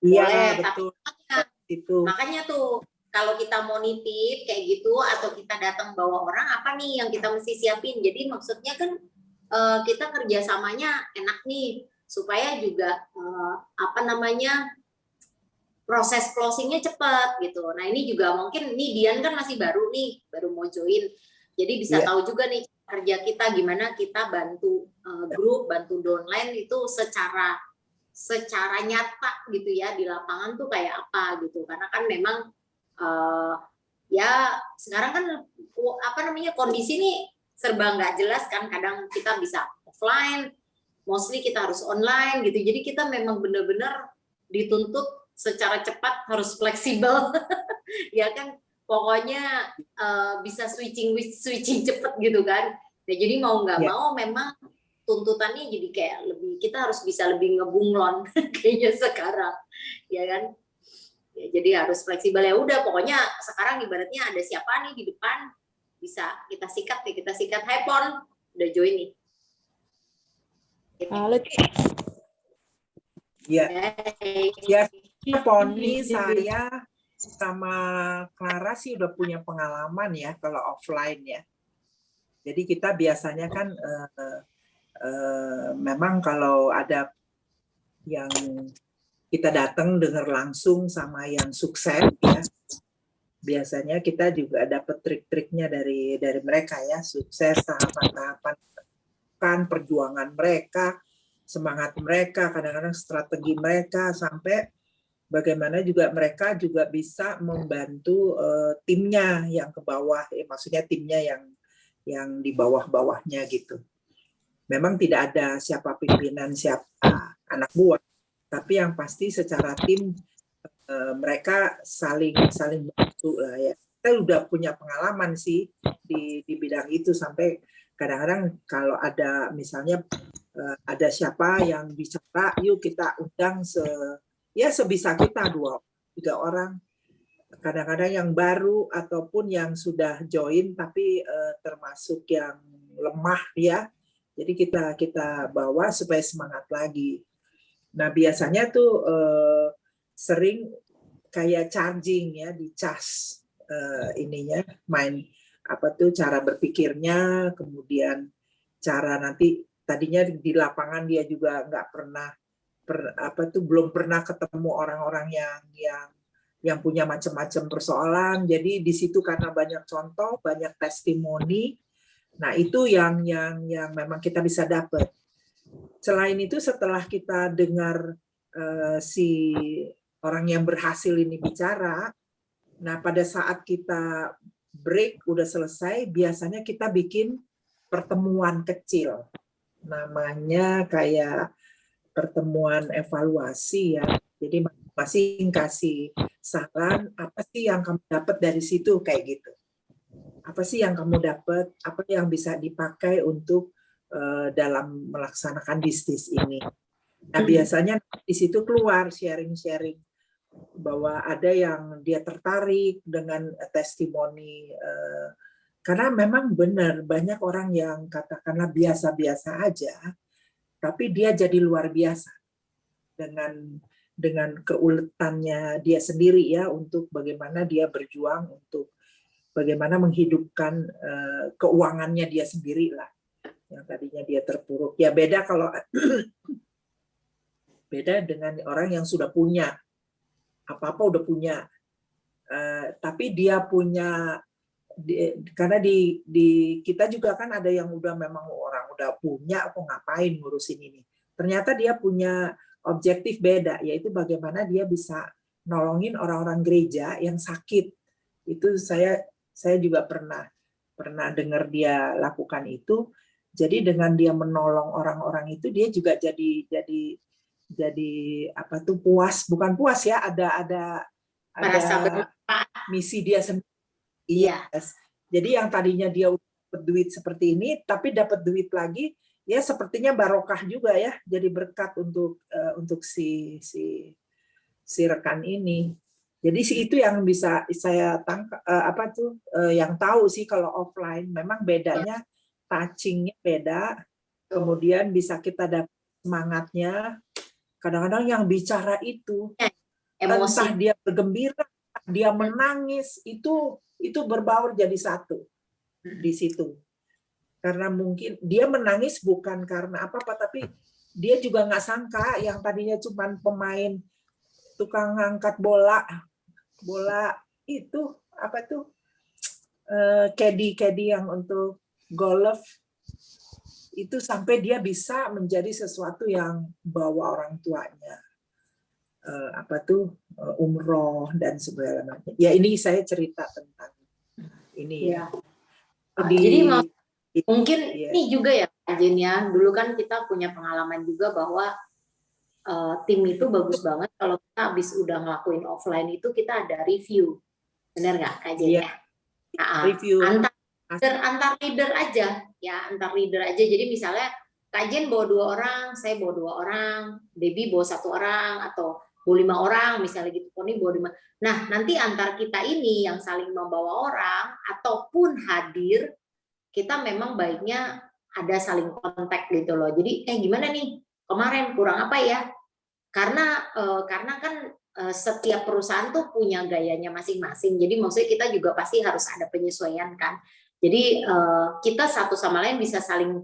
Iya, boleh. betul. Tapi makanya tuh kalau kita mau nitip kayak gitu atau kita datang bawa orang, apa nih yang kita mesti siapin? Jadi maksudnya kan kita kerjasamanya enak nih supaya juga apa namanya proses closingnya cepat gitu. Nah ini juga mungkin nih Dian kan masih baru nih, baru mau join. Jadi bisa tahu juga nih kerja kita gimana kita bantu grup, bantu downline itu secara nyata gitu ya di lapangan tuh kayak apa gitu. Karena kan memang ya sekarang kan apa namanya kondisi nih serba nggak jelas kan. Kadang kita bisa offline, mostly kita harus online gitu. Jadi kita memang benar-benar dituntut secara cepat, harus fleksibel. Ya kan pokoknya bisa switching cepet gitu kan. Nah, jadi mau nggak mau memang tuntutannya jadi kayak lebih, kita harus bisa lebih ngebunglon kayaknya sekarang ya kan. Ya, jadi harus fleksibel. Ya udah pokoknya sekarang ibaratnya ada siapa nih di depan, bisa kita sikat nih, kita sikat. Hai Pon, udah join nih. Halo. Ya, ya Poni, saya sama Clara sih udah punya pengalaman ya kalau offline ya. Jadi kita biasanya kan memang kalau ada yang kita datang dengar langsung sama yang sukses ya, biasanya kita juga dapat trik-triknya dari mereka ya, sukses tahapan-tahapan kan perjuangan mereka, semangat mereka, kadang-kadang strategi mereka, sampai bagaimana juga mereka juga bisa membantu timnya yang ke bawah, maksudnya timnya yang di bawah-bawahnya gitu. Memang tidak ada siapa pimpinan, siapa anak buah, tapi yang pasti secara tim mereka saling bantu lah ya. Kita udah punya pengalaman sih di bidang itu, sampai kadang-kadang kalau ada misalnya ada siapa yang bicara, yuk kita undang sebisa kita 2-3 orang. Kadang-kadang yang baru ataupun yang sudah join tapi termasuk yang lemah ya. Jadi kita bawa supaya semangat lagi. Nah biasanya tuh sering kayak charging ya, dicas ininya, main apa tuh cara berpikirnya, kemudian cara nanti tadinya di lapangan dia juga nggak pernah belum pernah ketemu orang-orang yang punya macam-macam persoalan. Jadi di situ karena banyak contoh, banyak testimoni, nah itu yang memang kita bisa dapat. Selain itu setelah kita dengar si orang yang berhasil ini bicara, nah pada saat kita break udah selesai, biasanya kita bikin pertemuan kecil, namanya kayak pertemuan evaluasi ya. Jadi masing-masing kasih saran, apa sih yang kamu dapat dari situ, kayak gitu. Apa sih yang kamu dapat, apa yang bisa dipakai untuk dalam melaksanakan bisnis ini. Nah biasanya di situ keluar sharing-sharing bahwa ada yang dia tertarik dengan testimoni, karena memang benar banyak orang yang katakanlah biasa-biasa aja, tapi dia jadi luar biasa dengan keuletannya dia sendiri ya, untuk bagaimana dia berjuang untuk bagaimana menghidupkan keuangannya dia sendiri lah, yang tadinya dia terpuruk. Ya beda kalau beda dengan orang yang sudah punya apa-apa, udah punya, tapi dia punya karena di kita juga kan ada yang udah memang orang udah punya, kok ngapain ngurusin ini. Ternyata dia punya objektif beda, yaitu bagaimana dia bisa nolongin orang-orang gereja yang sakit. Itu saya juga pernah dengar dia lakukan itu. Jadi dengan dia menolong orang-orang itu, dia juga jadi apa tuh, puas, bukan puas ya, ada misi dia sendiri. Iya. Jadi yang tadinya dia dapat duit seperti ini, tapi dapat duit lagi, ya sepertinya barokah juga ya, jadi berkat untuk si rekan ini. Jadi itu yang bisa saya tangkap, yang tahu sih kalau offline memang bedanya, touchingnya beda, kemudian bisa kita dapat semangatnya. Kadang-kadang yang bicara itu emosi. entah dia bergembira, dia menangis, itu berbaur jadi satu di situ. Karena mungkin dia menangis bukan karena apa-apa, tapi dia juga nggak sangka yang tadinya cuma pemain tukang angkat bola itu apa tuh, caddy yang untuk golf itu, sampai dia bisa menjadi sesuatu yang bawa orang tuanya umroh dan segala macam. Ya ini saya cerita tentang ini ya. Jadi mungkin ya. ini juga ya Kak Jen ya, dulu kan kita punya pengalaman juga bahwa tim itu bagus banget kalau kita habis udah ngelakuin offline itu kita ada review, benar nggak Kak Jen ya? Review antar leader aja ya, antar leader aja. Jadi misalnya Kak Jen bawa 2 orang, saya bawa 2 orang, Debbie bawa 1 orang, atau bawa 5 orang misalnya gitu, Poni bawa 5. Nah nanti antar kita ini yang saling membawa orang ataupun hadir, kita memang baiknya ada saling kontak gitu loh. Jadi gimana nih kemarin, kurang apa ya? Karena kan setiap perusahaan tuh punya gayanya masing-masing. Jadi maksudnya kita juga pasti harus ada penyesuaian kan. Jadi kita satu sama lain bisa saling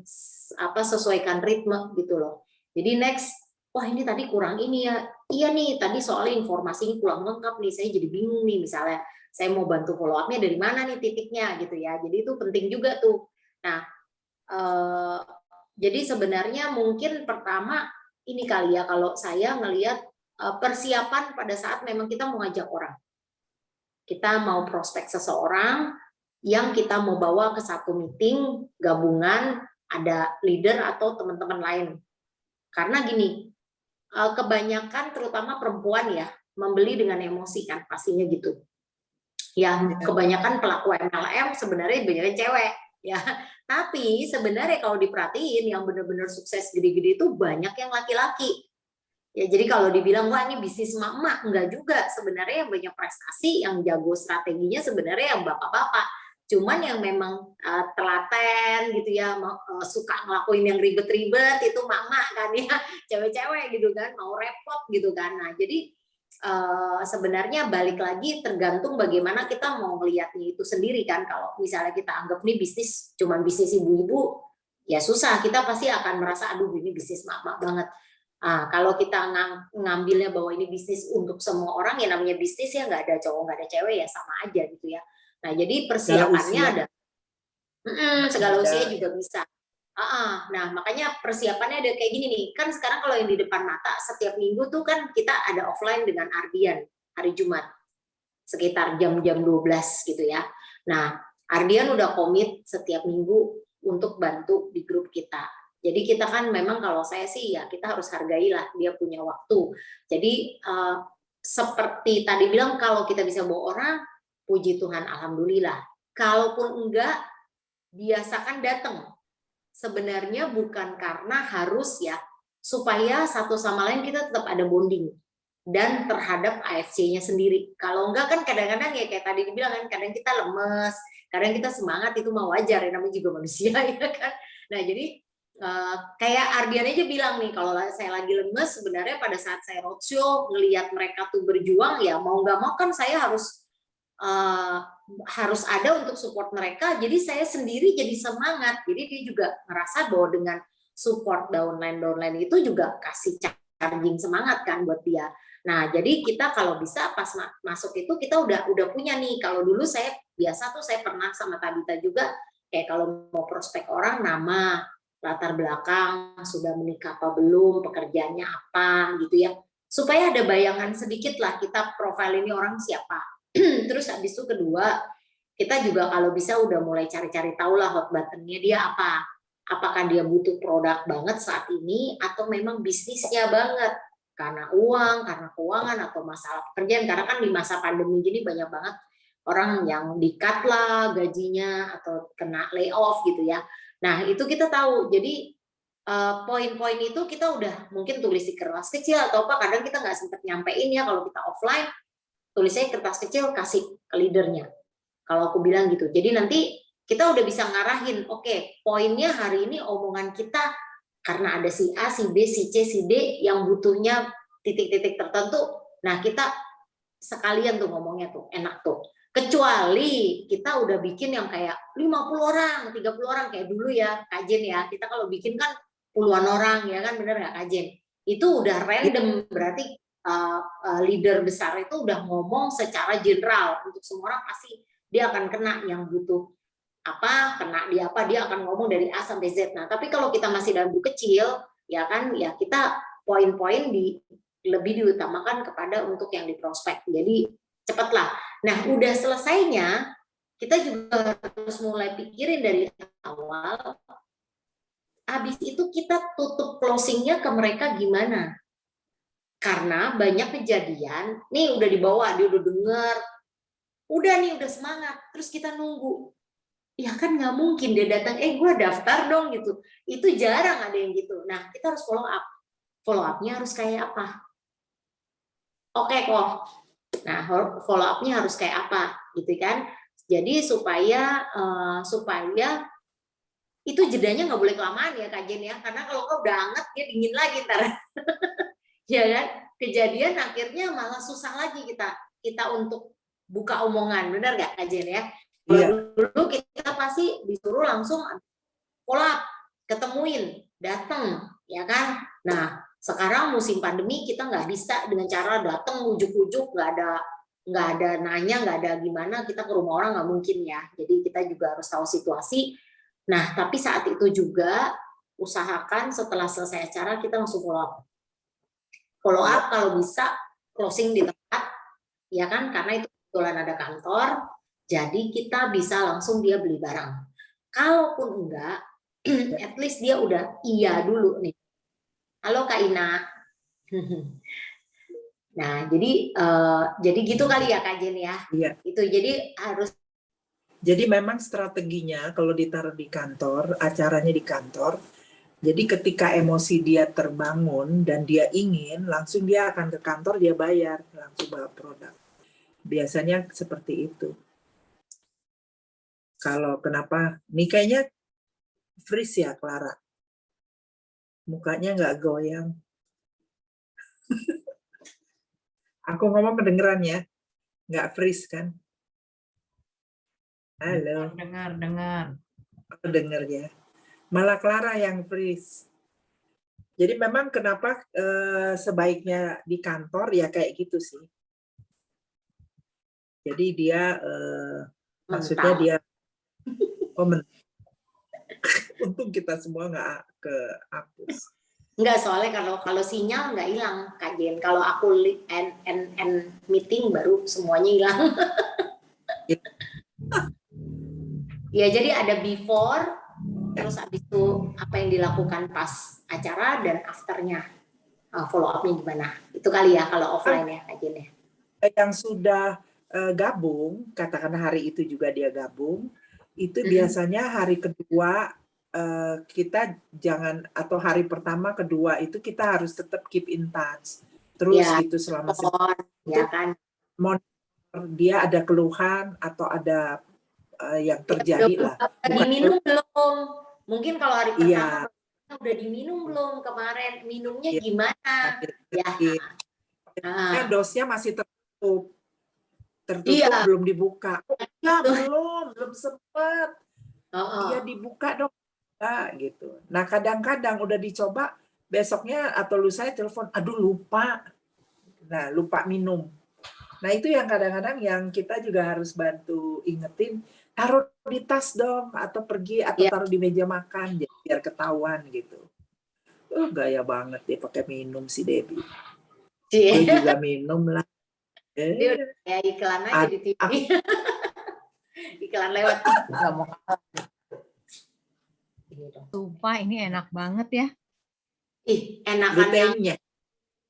sesuaikan ritme gitu loh. Jadi next, wah ini tadi kurang ini ya. Iya nih, tadi soalnya informasinya kurang lengkap nih. Saya jadi bingung nih misalnya. Saya mau bantu follow up-nya dari mana nih titiknya gitu ya. Jadi itu penting juga tuh. Nah, jadi sebenarnya mungkin pertama ini kali ya, kalau saya ngelihat persiapan pada saat memang kita mau ngajak orang. Kita mau prospek seseorang yang kita mau bawa ke satu meeting gabungan, ada leader atau teman-teman lain. Karena gini, kebanyakan terutama perempuan ya, membeli dengan emosi kan pastinya gitu. Ya, kebanyakan pelaku MLM sebenarnya banyak cewek ya. Tapi sebenarnya kalau diperhatiin yang benar-benar sukses gede-gede itu banyak yang laki-laki. Ya, jadi kalau dibilang wah ini bisnis emak-emak, enggak juga. Sebenarnya yang banyak prestasi, yang jago strateginya sebenarnya yang bapak-bapak. Cuman yang memang telaten gitu ya, suka ngelakuin yang ribet-ribet itu emak-emak kan ya, cewek-cewek gitu kan, mau repot gitu kan. Nah, jadi sebenarnya balik lagi tergantung bagaimana kita mau melihatnya itu sendiri kan. Kalau misalnya kita anggap nih bisnis cuman bisnis ibu-ibu, ya susah, kita pasti akan merasa aduh ini bisnis mak-mak banget. Kalau kita ngambilnya bahwa ini bisnis untuk semua orang, ya namanya bisnis ya, nggak ada cowok nggak ada cewek ya sama aja gitu ya. Nah jadi persiapannya ada segala usia juga bisa. Nah makanya persiapannya ada kayak gini nih, kan sekarang kalau yang di depan mata setiap minggu tuh kan kita ada offline dengan Ardian hari Jumat sekitar jam-jam 12 gitu ya. Nah Ardian udah komit setiap minggu untuk bantu di grup kita. Jadi kita kan memang kalau saya sih ya kita harus hargailah dia punya waktu. Jadi seperti tadi bilang kalau kita bisa bawa orang, puji Tuhan alhamdulillah. Kalaupun enggak, biasakan datang. Sebenarnya bukan karena harus ya, supaya satu sama lain kita tetap ada bonding dan terhadap AFC-nya sendiri. Kalau enggak kan kadang-kadang ya kayak tadi dibilang kan, kadang kita lemes, kadang kita semangat, itu mah wajar ya, namanya juga manusia ya kan. Nah jadi kayak Ardian aja bilang nih, kalau saya lagi lemes sebenarnya pada saat saya roadshow ngelihat mereka tuh berjuang, ya mau nggak mau kan saya harus ada untuk support mereka. Jadi saya sendiri jadi semangat. Jadi dia juga ngerasa bahwa dengan support downline itu juga kasih charging semangat kan buat dia. Nah jadi kita kalau bisa pas masuk itu kita udah punya nih. Kalau dulu saya biasa tuh saya pernah sama Tabita juga kayak kalau mau prospek orang, nama, latar belakang, sudah menikah apa belum, pekerjaannya apa gitu ya, supaya ada bayangan sedikit lah kita profil ini orang siapa. Terus habis itu kedua, kita juga kalau bisa udah mulai cari-cari tahu lah hot buttonnya dia apa, apakah dia butuh produk banget saat ini atau memang bisnisnya banget karena uang, karena keuangan atau masalah pekerjaan. Karena kan di masa pandemi gini banyak banget orang yang di-cut lah gajinya atau kena layoff gitu ya. Nah itu kita tahu. Jadi poin-poin itu kita udah mungkin tulis di kertas kecil atau apa, kadang kita nggak sempat nyampein ya kalau kita offline, tulisnya kertas kecil kasih ke leadernya kalau aku bilang gitu. Jadi nanti kita udah bisa ngarahin, oke, poinnya hari ini omongan kita karena ada si A, si B, si C, si D yang butuhnya titik-titik tertentu, Nah, kita sekalian tuh ngomongnya tuh enak tuh. Kecuali kita udah bikin yang kayak 50 orang, 30 orang kayak dulu ya, Kajen ya. Kita kalau bikin kan puluhan orang ya kan, bener nggak Kajen? Itu udah random, berarti leader besar itu udah ngomong secara general untuk semua orang, pasti dia akan kena yang butuh apa, kena dia apa, dia akan ngomong dari A sampai Z. Nah, tapi kalau kita masih dalam grup kecil, ya kan, ya kita poin-poin lebih diutamakan kepada untuk yang di prospek. Jadi cepatlah. Nah, udah selesainya, kita juga harus mulai pikirin dari awal. Habis itu kita tutup closingnya ke mereka gimana? Karena banyak kejadian, nih udah dibawa, dia udah denger, udah nih, udah semangat, terus kita nunggu. Ya kan nggak mungkin dia datang, gue daftar dong gitu. Itu jarang ada yang gitu. Nah, kita harus follow up. Follow up-nya harus kayak apa? Oke kok. Nah, follow up-nya harus kayak apa, gitu kan? Jadi supaya itu jedanya nggak boleh kelamaan ya Kak Jen ya, karena kalau udah hangat dia dingin lagi ntar. Ya kan? Kejadian akhirnya malah susah lagi kita untuk buka omongan, benar nggak Kak Jen ya? Kalau dulu kita pasti disuruh langsung follow up, ketemuin, datang, ya kan? Nah, sekarang musim pandemi kita nggak bisa dengan cara datang ujuk-ujuk, nggak ada nanya, nggak ada gimana, kita ke rumah orang nggak mungkin ya. Jadi kita juga harus tahu situasi. Nah, tapi saat itu juga usahakan setelah selesai acara kita langsung follow up. Follow up kalau bisa closing di tempat, ya kan? Karena itu kebetulan ada kantor, jadi kita bisa langsung dia beli barang. Kalaupun enggak, at least dia udah iya dulu nih. Halo Kak Ina. Nah, jadi gitu kali ya Kak Jen ya. Iya. Itu jadi harus. Jadi memang strateginya kalau ditaruh di kantor, acaranya di kantor. Jadi ketika emosi dia terbangun dan dia ingin, langsung dia akan ke kantor, dia bayar, langsung bawa produk. Biasanya seperti itu. Kalau kenapa? Nih kayaknya freeze ya, Clara. Mukanya nggak goyang. Aku ngomong kedengeran ya? Nggak freeze kan? Halo. Dengar. Aku denger ya. Malah Clara yang freeze. Jadi memang kenapa sebaiknya di kantor ya kayak gitu sih. Jadi dia maksudnya dia untung kita semua nggak kehapus. Enggak, soalnya kalau sinyal nggak hilang Kak Jen. Kalau aku end meeting baru semuanya hilang. Ya, jadi ada before, terus habis itu apa yang dilakukan pas acara dan afternya, follow up-nya gimana. Itu kali ya kalau offline ya Kak Jen ya. Yang sudah gabung, katakanlah hari itu juga dia gabung, itu biasanya hari kedua kita jangan, atau hari pertama kedua itu kita harus tetap keep in touch terus ya, gitu selama ya kan. Dia ada keluhan atau ada yang terjadi ya, lah. Diminum belum? Mungkin kalau hari pertama udah diminum belum kemarin? Minumnya gimana? Ya. Dosnya masih tertutup belum dibuka. Ya belum sempat. Dia dibuka dong. Gitu. Nah kadang-kadang udah dicoba, besoknya atau lusa telepon, aduh lupa. Nah lupa minum. Nah itu yang kadang-kadang yang kita juga harus bantu ingetin, taruh di tas dong, atau pergi atau taruh di meja makan, jadi biar ketahuan gitu. Gaya banget dia pakai minum si Debbie. Dia juga minum lah. Dia udah kayak iklan aja di TV. Iklan lewat. Nggak mau kalah. Sumpah ini enak banget ya. Enakannya.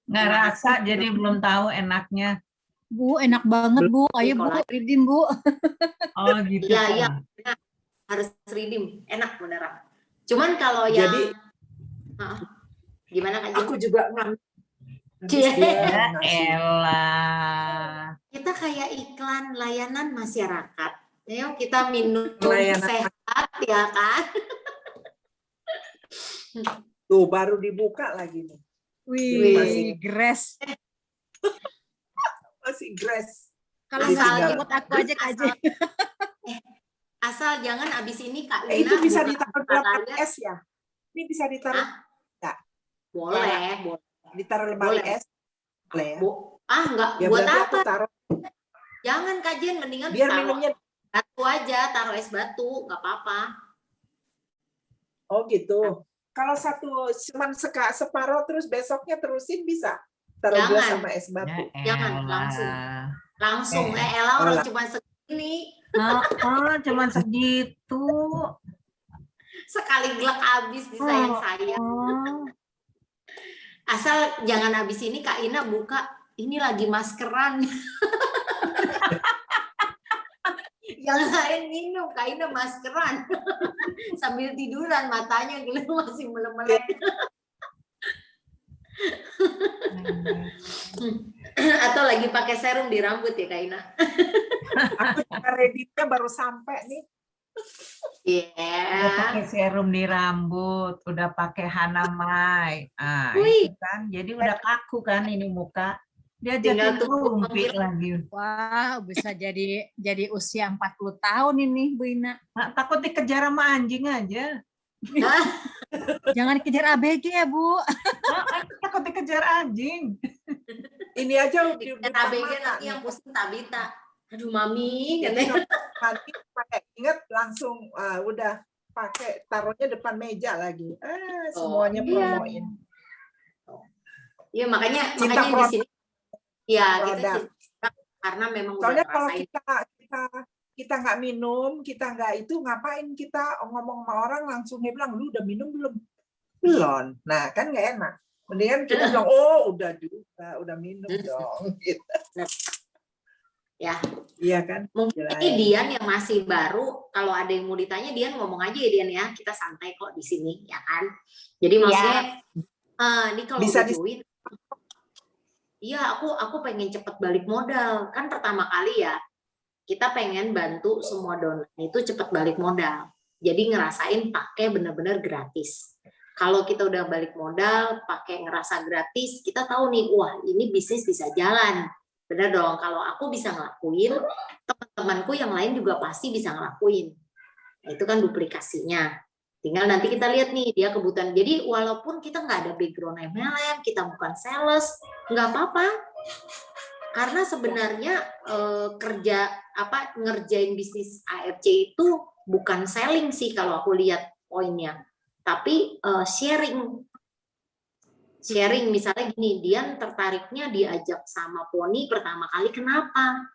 Nggak rasa, jadi belum tahu enaknya. Bu, enak banget Bu. Ayo Bu, redeem Bu. Oh gitu. Iya. Harus redeem. Enak beneran. Cuman kalau yang gimana Kak Jen? Aku juga ngambil. Elah. Kita kayak iklan layanan masyarakat. Ayo kita minum sehat ya kan. Tuh baru dibuka lagi nih. Wih, Grace. si Grace. Kalau Jadi nggak tinggal- ikut aku aja Kak Jen. Asal jangan abis ini Kak itu Lina bisa buka ditaruh buka dalam kalian. es ya? Ini bisa ditaruh, Boleh. ditaruh lemari Boleh. es. Boleh ya? Enggak, Ya buat berarti aku apa? taruh, Jangan Kak Jen, mendingan biar taruh minumnya. batu aja, taruh es batu, nggak apa-apa. Oh gitu. Kalau cuman separuh terus besoknya terusin bisa? Taruh gelas Jangan. sama es batu. Jangan, langsung. Langsung, Ella Oh, orang lah. cuma segini, Cuman segitu. sekali glek habis disayang-sayang. Oh. Asal jangan habis ini Kak Ina buka, ini lagi maskeran. Yang lain minum, Kak Ina maskeran. Sambil tiduran, matanya masih melek-melek. Atau lagi pakai serum di rambut ya Kak Ina? Aku juga Redditnya baru sampai nih. Iya. Udah pakai serum di rambut, udah pakai Hanamai. Wih. Itu kan, jadi udah kaku kan ini muka. Dia Tinggal jadi tunggu rumpi panggilan. lagi. Wah, bisa jadi usia 40 tahun ini Bu Ina. Nah, takut dikejar sama anjing aja. Jangan kejar ABG ya Bu. Takut dikejar anjing. Ini aja udah Dan ABG nanti yang pusing Tabita. Aduh Mami, katanya. nanti pakai ingat langsung udah pakai taruhnya depan meja lagi. Semuanya iya. promoin. Iya makanya Cinta di produk. sini. Ya Produk. kita cinta karena memang Soalnya udah kalau ngerasain. kita nggak minum, kita nggak itu, ngapain kita ngomong sama orang langsung dia bilang, lu udah minum belum? Belum. Nah kan nggak enak. Mendingan kita bilang, oh udah juga, udah minum dong. Gitu. Ya. Iya kan? Mungkin ini Dian yang masih baru, kalau ada yang mau ditanya Dian ngomong aja ya Dian ya, kita santai kok di sini ya kan. Jadi maksudnya ini kalau Bisa udah join, iya aku pengen cepet balik modal kan pertama kali ya, kita pengen bantu semua donatur itu cepet balik modal. Jadi ngerasain pakai bener-bener gratis. Kalau kita udah balik modal, pakai ngerasa gratis, kita tahu nih, wah ini bisnis bisa jalan. Bener dong, kalau aku bisa ngelakuin, teman-temanku yang lain juga pasti bisa ngelakuin. Nah, itu kan duplikasinya. Tinggal nanti kita lihat nih, dia kebutuhan. Jadi walaupun kita nggak ada background MLM, kita bukan sales, nggak apa-apa. Karena sebenarnya ngerjain bisnis AFC itu bukan selling sih kalau aku lihat poinnya. Tapi sharing misalnya gini, Dian tertariknya diajak sama Poni pertama kali kenapa?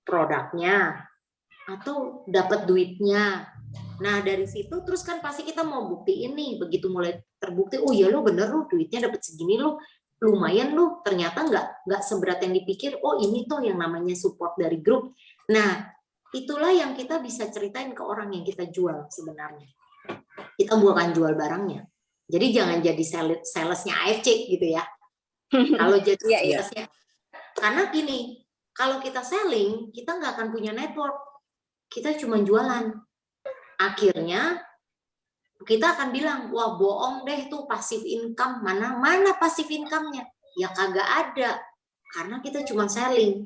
Produknya atau dapat duitnya. Nah dari situ terus kan pasti kita mau buktiin nih, begitu mulai terbukti, oh ya lo bener lo duitnya dapat segini lo, lumayan lo, ternyata nggak seberat yang dipikir. Oh ini tuh yang namanya support dari grup. Nah itulah yang kita bisa ceritain ke orang yang kita jual sebenarnya. Kita bukan jual barangnya. Jadi jangan jadi salesnya AFC gitu ya. Kalau jadi salesnya, karena gini, kalau kita selling, kita nggak akan punya network. Kita cuma jualan. Akhirnya kita akan bilang, wah bohong deh tuh passive income. Mana passive income-nya? Ya kagak ada. Karena kita cuma selling.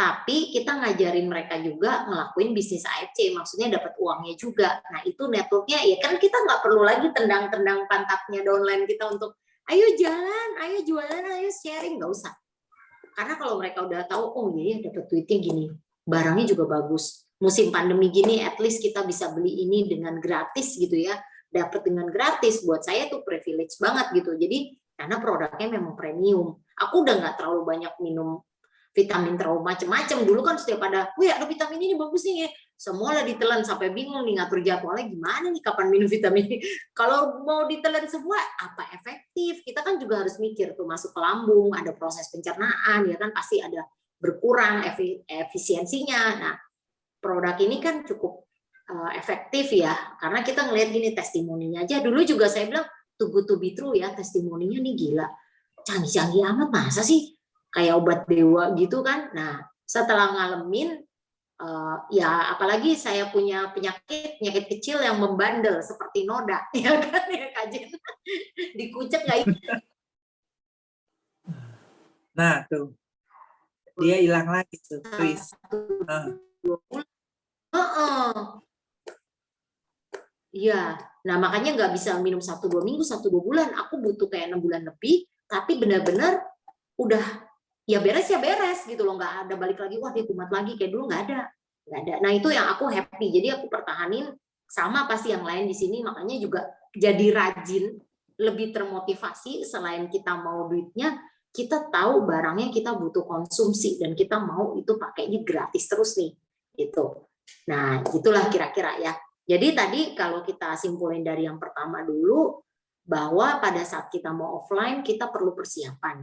Tapi kita ngajarin mereka juga ngelakuin bisnis AFC, maksudnya dapat uangnya juga. Nah itu networknya ya kan kita nggak perlu lagi tendang-tendang pantatnya downline kita untuk ayo jalan, ayo jualan, ayo sharing, nggak usah. Karena kalau mereka udah tahu, oh iya dapat duitnya gini, barangnya juga bagus. Musim pandemi gini, at least kita bisa beli ini dengan gratis gitu ya, dapat dengan gratis. Buat saya tuh privilege banget gitu. Jadi karena produknya memang premium. Aku udah nggak terlalu banyak minum vitamin terlalu macam-macam. Dulu kan setiap ada, wih ada vitamin ini bagus nih ya. Semua lah ditelan sampai bingung nih ngatur jadwalnya gimana nih kapan minum vitamin ini. Kalau mau ditelan semua apa efektif? Kita kan juga harus mikir tuh masuk ke lambung, ada proses pencernaan ya kan pasti ada berkurang efisiensinya. Nah, produk ini kan cukup efektif ya. Karena kita ngelihat gini testimoninya aja. Dulu juga saya bilang too good to be true ya, testimoninya nih gila. Canggih-canggih amat masa sih? Kayak obat dewa gitu kan. Nah, setelah ngalamin, ya apalagi saya punya penyakit kecil yang membandel seperti noda, ya kan ya Kak Jen? Dikucek nggak? Nah tuh, dia hilang lagi tuh twist. Iya, nah makanya nggak bisa minum 1-2 minggu, 1-2 bulan. Aku butuh kayak 6 bulan lebih, tapi benar-benar udah ya beres gitu loh, nggak ada balik lagi, wah dia kumat lagi kayak dulu, nggak ada. Nah itu yang aku happy, jadi aku pertahanin sama pasti yang lain di sini, makanya juga jadi rajin, lebih termotivasi. Selain kita mau duitnya, kita tahu barangnya kita butuh konsumsi dan kita mau itu pakainya gratis terus nih, gitu. Nah itulah kira-kira ya. Jadi tadi kalau kita simpulin dari yang pertama dulu, bahwa pada saat kita mau offline, kita perlu persiapan.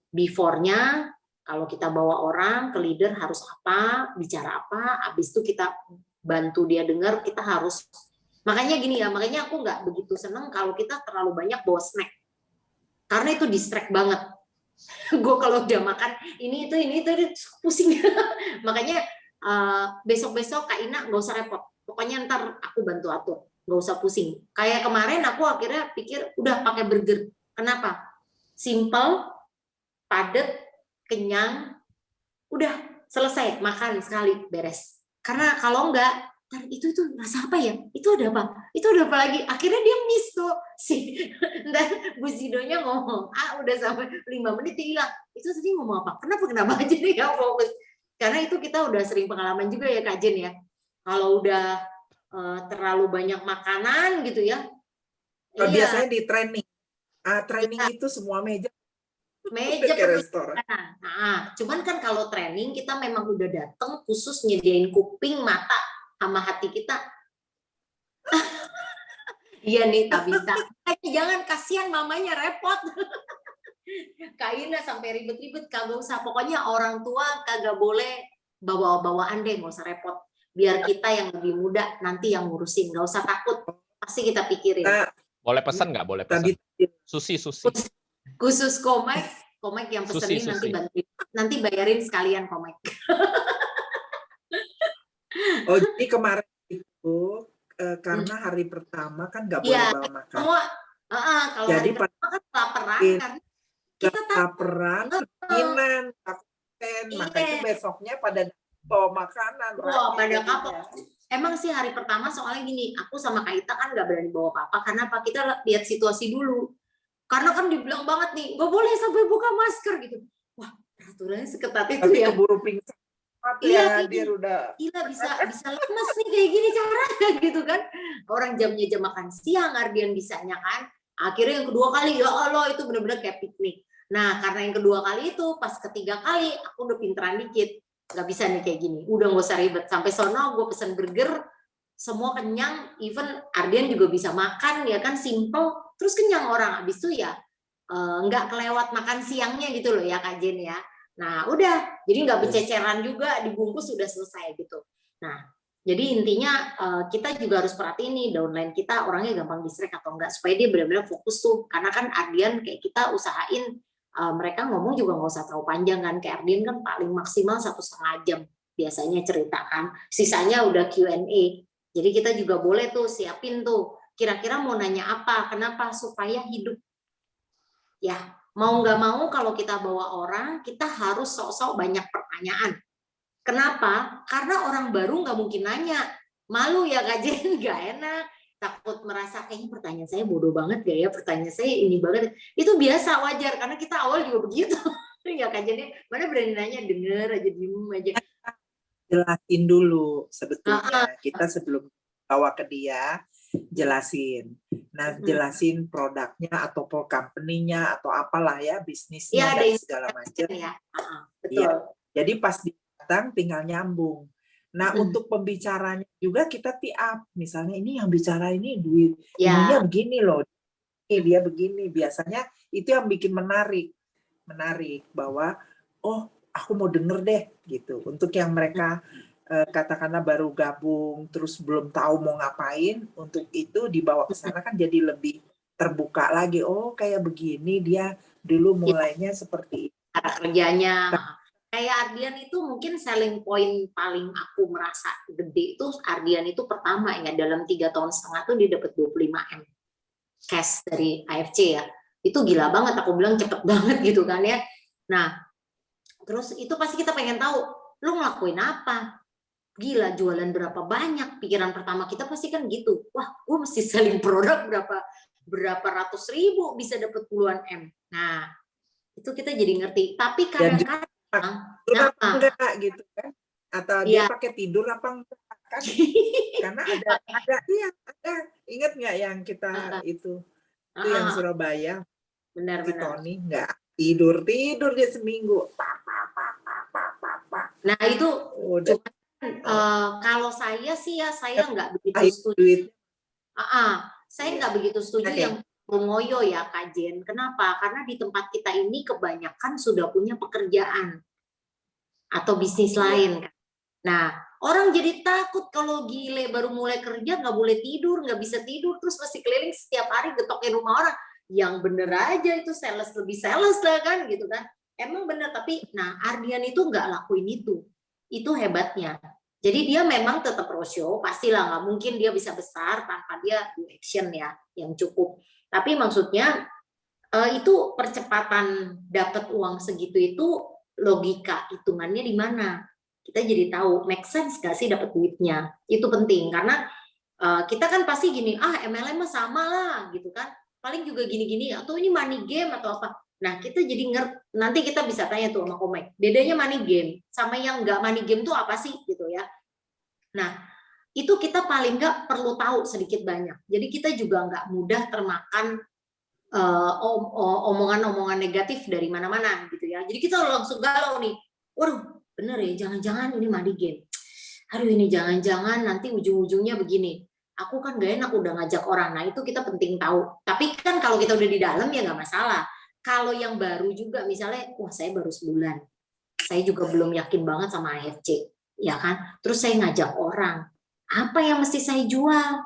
Before-nya, kalau kita bawa orang ke leader harus apa, bicara apa, habis itu kita bantu dia dengar, kita harus, makanya gini ya, makanya aku nggak begitu seneng kalau kita terlalu banyak bawa snack. Karena itu distract banget. Gue kalau udah makan, ini itu pusing. Makanya besok-besok Kak Ina nggak usah repot. Pokoknya ntar aku bantu atur, nggak usah pusing. Kayak kemarin aku akhirnya pikir udah pakai burger. Kenapa? Simple, padat, kenyang, udah selesai makan sekali beres. Karena kalau enggak, itu rasa apa ya? Itu ada apa? Itu ada apa lagi? Akhirnya dia miss tuh si dan Bu Zidonya ngomong, udah sampai 5 menit dia hilang. Itu tadi ngomong apa? Kenapa jadi nggak fokus? Karena itu kita udah sering pengalaman juga ya Kak Jen ya. Kalau udah terlalu banyak makanan gitu ya. Biasanya di training. Training itu semua meja ke restoran. Nah, cuman kan kalau training kita memang udah datang khusus nyediain kuping, mata, sama hati kita. Iya nih, tak bisa. Jangan, kasihan mamanya repot. Kak Ina sampai ribet-ribet, kagak usah. Pokoknya orang tua kagak boleh bawa-bawaan deh, nggak usah repot. Biar kita yang lebih muda nanti yang ngurusin, nggak usah takut. Pasti kita pikirin. Boleh pesan nggak? Boleh pesan. Susi. Khusus Komek yang pesenin nanti bantuin. Nanti bayarin sekalian Komek. Oh, jadi kemarin itu karena hari pertama kan nggak boleh bawa makan. Kalau jadi hari pertama kan laparan kan. Kita laparan, keinginan, makanya besoknya pada bawa makanan. Pada kapok. Emang sih hari pertama soalnya gini, aku sama Kak Ita kan nggak berani bawa apa-apa, karena apa? Kita lihat situasi dulu. Karena kan dibilang banget nih, nggak boleh sampai buka masker gitu. Wah, peraturannya seketat itu ya. Keburu pingsan. Iya, dia udah. Gila, bisa lemes nih kayak gini caranya gitu kan. Orang jamnya jam makan siang, Ardian bisanya kan. Akhirnya yang kedua kali, ya Allah itu benar-benar kayak piknik. Nah, karena yang kedua kali itu, pas ketiga kali, aku udah pinteran dikit. Nggak bisa nih kayak gini, udah nggak usah ribet. Sampai sono gue pesen burger, semua kenyang, even Ardian juga bisa makan, ya kan, simple, terus kenyang orang. Habis itu ya nggak kelewat makan siangnya gitu loh ya Kak Jen ya. Nah udah, jadi nggak bececeran juga, dibungkus sudah selesai gitu. Nah, jadi intinya kita juga harus perhatiin nih, downline kita orangnya gampang distract atau enggak, supaya dia benar-benar fokus tuh. Karena kan Ardian kayak kita usahain, mereka ngomong juga nggak usah terlalu panjang kan, kayak Ardian kan paling maksimal 1,5 jam biasanya ceritakan, sisanya udah Q&A. Jadi kita juga boleh tuh siapin tuh, kira-kira mau nanya apa, kenapa, supaya hidup. Ya, mau nggak mau kalau kita bawa orang, kita harus sok-sok banyak pertanyaan. Kenapa? Karena orang baru nggak mungkin nanya, malu ya Kak Jen, nggak enak. Takut merasa kayaknya pertanyaan saya bodoh banget gak ya, pertanyaan saya ini banget. Itu biasa, wajar, karena kita awal juga begitu. Ya kan, jadi mana berani nanya, denger aja, diem aja. Jelasin dulu sebetulnya, kita sebelum bawa ke dia, jelasin. Nah, jelasin produknya atau company-nya atau apalah ya, bisnisnya dan segala macam. Ya. Betul. Ya. Jadi pas datang tinggal nyambung. Nah, untuk pembicaranya juga kita tie-up. Misalnya ini yang bicara ini duit, ininya begini loh, dia begini. Biasanya itu yang bikin menarik bahwa, oh aku mau denger deh gitu. Untuk yang mereka katakanlah baru gabung, terus belum tahu mau ngapain, untuk itu dibawa ke sana kan jadi lebih terbuka lagi. Oh kayak begini dia dulu mulainya seperti itu. Cara kerjanya. Kayak Ardian itu mungkin selling point paling aku merasa gede itu, Ardian itu pertama ya, dalam 3,5 tahun tuh dia dapat 25M cash dari AFC ya. Itu gila banget, aku bilang cepet banget gitu kan ya. Nah, Terus itu pasti kita pengen tahu, lu ngelakuin apa? Gila, jualan berapa banyak? Pikiran pertama kita pasti kan gitu. Wah, gue mesti selling produk berapa ratus ribu bisa dapat puluhan M. Nah, itu kita jadi ngerti. Tapi kadang-kadang tidur apa enggak gitu kan? Atau dia pakai tidur apa enggak kan? Karena ada ingat nggak yang kita itu yang Surabaya, benar-benar Tony nggak tidur dia seminggu. Nah itu kalau saya sih ya saya nggak begitu setuju. Saya nggak begitu setuju yang ngoyo ya Kak Jen. Kenapa? Karena di tempat kita ini kebanyakan sudah punya pekerjaan atau bisnis lain. Nah, orang jadi takut kalau gile baru mulai kerja nggak boleh tidur, nggak bisa tidur, terus masih keliling setiap hari getokin rumah orang. Yang bener aja itu sales lebih sales lah kan gitu kan. Emang bener, tapi nah Ardian itu nggak lakuin itu. Itu hebatnya. Jadi dia memang tetap rosio, pastilah nggak mungkin dia bisa besar tanpa dia do action ya yang cukup. Tapi maksudnya itu percepatan dapat uang segitu itu logika hitungannya di mana? Kita jadi tahu make sense gak sih dapat duitnya. Itu penting karena kita kan pasti gini, MLM mah sama lah gitu kan. Paling juga gini-gini atau ini money game atau apa. Nah, kita jadi nanti kita bisa tanya tuh sama Komeng. Bedanya money game sama yang nggak money game tuh apa sih gitu ya. Nah, itu kita paling nggak perlu tahu sedikit banyak. Jadi kita juga nggak mudah termakan omongan-omongan negatif dari mana-mana gitu ya. Jadi kita langsung galau nih. Waduh, bener ya, jangan-jangan ini money game. Aduh, ini jangan-jangan nanti ujung-ujungnya begini. Aku kan gak enak udah ngajak orang. Nah, itu kita penting tahu. Tapi kan kalau kita udah di dalam ya nggak masalah. Kalau yang baru juga misalnya, wah saya baru sebulan. Saya juga belum yakin banget sama AFC. Ya kan? Terus saya ngajak orang. Apa yang mesti saya jual?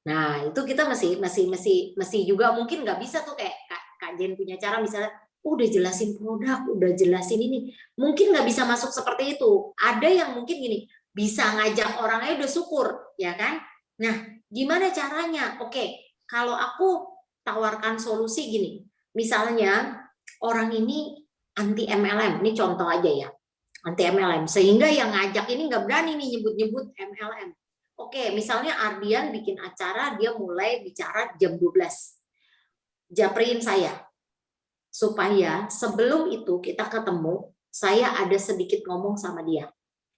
Nah, itu kita mesti juga mungkin nggak bisa tuh kayak Kak Jen punya cara misalnya udah jelasin produk, udah jelasin ini. Mungkin nggak bisa masuk seperti itu. Ada yang mungkin gini, bisa ngajak orangnya udah syukur, ya kan? Nah, gimana caranya? Oke, kalau aku tawarkan solusi gini. Misalnya orang ini anti MLM, ini contoh aja ya. Anti MLM, sehingga yang ngajak ini nggak berani nih nyebut-nyebut MLM. Oke, misalnya Ardian bikin acara, dia mulai bicara jam 12. Japriin saya. Supaya sebelum itu kita ketemu, saya ada sedikit ngomong sama dia.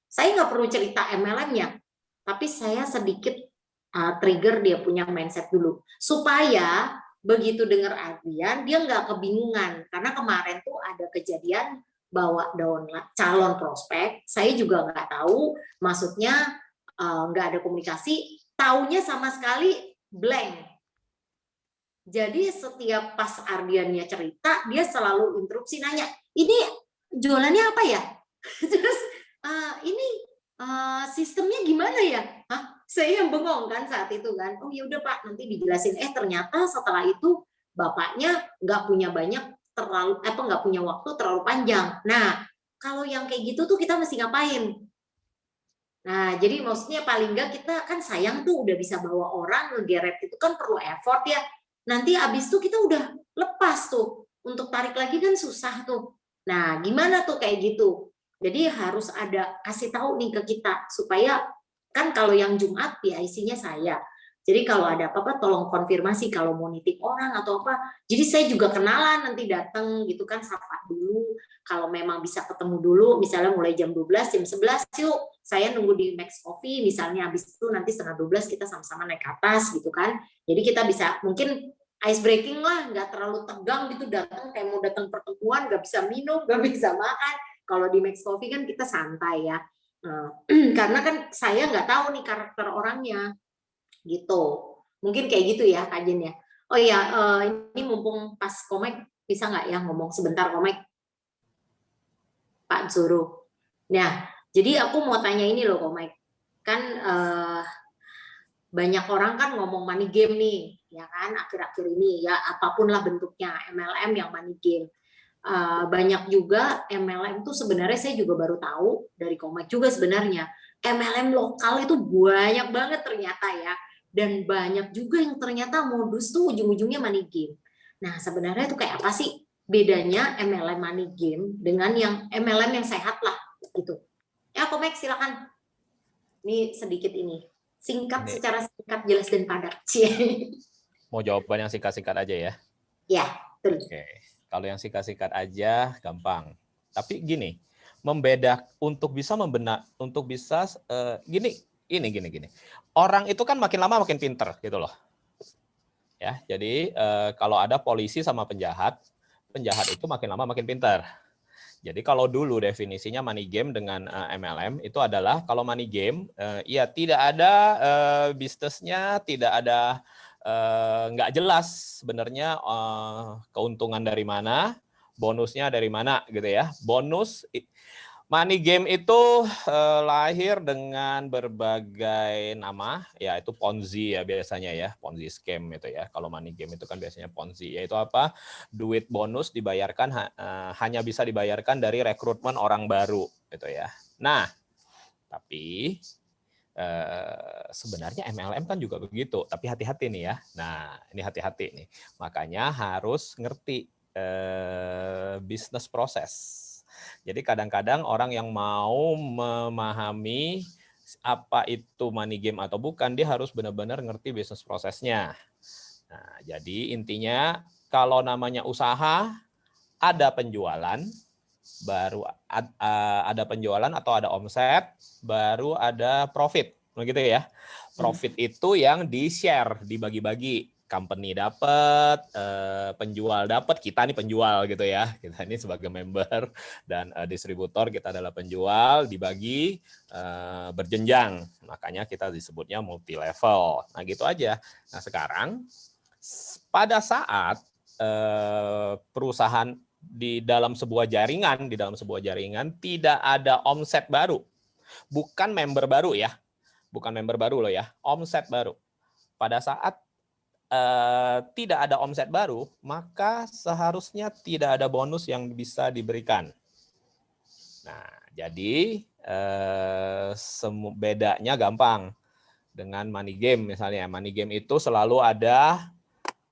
Saya nggak perlu cerita MLM-nya, tapi saya sedikit trigger dia punya mindset dulu. Supaya begitu dengar Ardian, dia nggak kebingungan. Karena kemarin tuh ada kejadian bawa calon prospek, saya juga nggak tahu, maksudnya nggak ada komunikasi, taunya sama sekali blank. Jadi setiap pas Ardiannya cerita, dia selalu interupsi nanya, ini jualannya apa ya? Terus ini sistemnya gimana ya? Saya yang bengong kan saat itu kan. Oh ya udah Pak, nanti dijelasin. Ternyata setelah itu bapaknya nggak punya nggak punya waktu terlalu panjang. Nah, kalau yang kayak gitu tuh kita mesti ngapain? Nah, jadi maksudnya paling nggak kita kan sayang tuh udah bisa bawa orang ngegeret itu kan perlu effort ya. Nanti abis itu kita udah lepas tuh. Untuk tarik lagi kan susah tuh. Nah, gimana tuh kayak gitu? Jadi harus ada kasih tahu nih ke kita supaya kan kalau yang Jumat ya isinya saya. Jadi kalau ada apa-apa tolong konfirmasi kalau mau nitip orang atau apa. Jadi saya juga kenalan nanti datang gitu kan sapa dulu. Kalau memang bisa ketemu dulu misalnya mulai jam 12, jam 11 yuk. Saya nunggu di Max Coffee misalnya habis itu nanti 11:30 kita sama-sama naik ke atas gitu kan. Jadi kita bisa mungkin ice breaking lah, nggak terlalu tegang gitu datang kayak mau datang pertemuan, nggak bisa minum, nggak bisa makan. Kalau di Max Coffee kan kita santai ya. Karena kan saya nggak tahu nih karakter orangnya. Gitu, mungkin kayak gitu ya Kak Jen ya. Oh iya, ini mumpung pas Komeng bisa nggak ya ngomong sebentar Komeng, Pak Zuru. Nah, jadi aku mau tanya ini loh Komeng, kan banyak orang kan ngomong money game nih, ya kan akhir-akhir ini ya apapun lah bentuknya MLM yang money game. Banyak juga MLM tuh sebenarnya saya juga baru tahu dari Komeng juga sebenarnya MLM lokal itu banyak banget ternyata ya. Dan banyak juga yang ternyata modus tuh ujung-ujungnya money game. Nah sebenarnya itu kayak apa sih? bedanya MLM money game dengan yang MLM yang sehat lah gitu. Ya, Komek silakan. Ini sedikit ini. Singkat, Ini. secara singkat, jelas dan padat. Cie. Mau jawaban yang singkat-singkat aja ya? Ya, betul. Oke. Kalau yang singkat-singkat aja gampang. Tapi gini, untuk bisa gini. Orang itu kan makin lama makin pinter gitu loh. Ya, jadi kalau ada polisi sama penjahat itu makin lama makin pinter. Jadi kalau dulu definisinya money game dengan MLM itu adalah kalau money game ya tidak ada bisnisnya, tidak ada nggak jelas sebenarnya keuntungan dari mana, bonusnya dari mana gitu ya. Money game itu lahir dengan berbagai nama, yaitu Ponzi ya biasanya ya, Ponzi scam itu ya. Kalau money game itu kan biasanya Ponzi, yaitu apa? Duit bonus dibayarkan hanya bisa dibayarkan dari rekrutmen orang baru gitu ya. Nah, tapi sebenarnya MLM kan juga begitu, tapi hati-hati nih ya. Nah, ini hati-hati nih. Makanya harus ngerti bisnis proses. Jadi kadang-kadang orang yang mau memahami apa itu money game atau bukan, dia harus benar-benar ngerti bisnis prosesnya. Nah, jadi intinya kalau namanya usaha, ada penjualan, baru ada penjualan atau ada omset, baru ada profit. Begitu ya. Profit itu yang di-share, dibagi-bagi. Company dapat, penjual dapat, kita nih penjual gitu ya. Kita ini sebagai member dan distributor, kita adalah penjual, dibagi berjenjang. Makanya kita disebutnya multi level. Nah, gitu aja. Nah, sekarang pada saat perusahaan di dalam sebuah jaringan tidak ada omset baru. Bukan member baru ya. Bukan member baru loh ya, omset baru. Pada saat tidak ada omset baru, maka seharusnya tidak ada bonus yang bisa diberikan. Nah, jadi bedanya gampang dengan money game misalnya. Money game itu selalu ada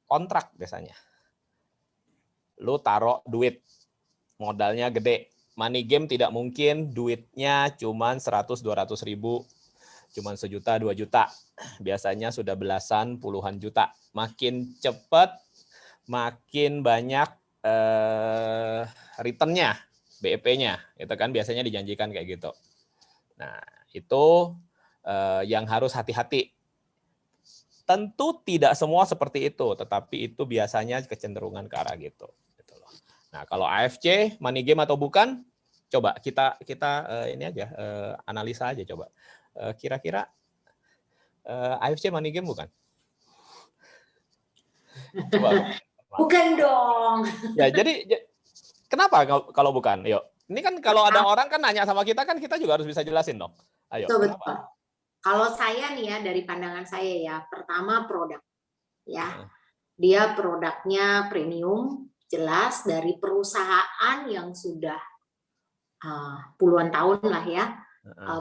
kontrak biasanya. Lu taruh duit, modalnya gede. Money game tidak mungkin duitnya cuma 100-200 ribu, cuma 1 juta, 2 juta. Biasanya sudah belasan, puluhan juta. Makin cepat, makin banyak return-nya, BEP-nya. Itu kan biasanya dijanjikan kayak gitu. Nah, itu yang harus hati-hati. Tentu tidak semua seperti itu, tetapi itu biasanya kecenderungan ke arah gitu. Nah, kalau AFC, money game atau bukan, coba kita ini aja, analisa aja coba. Kira-kira AFC money game bukan? Coba. Bukan dong. Ya, jadi kenapa kalau bukan? Yuk. Ini kan kalau ada orang kan nanya sama kita kan kita juga harus bisa jelasin dong. Ayo. Betul, betul. Kalau saya nih ya dari pandangan saya ya, pertama produk. Ya. Dia produknya premium, jelas dari perusahaan yang sudah puluhan tahun lah ya.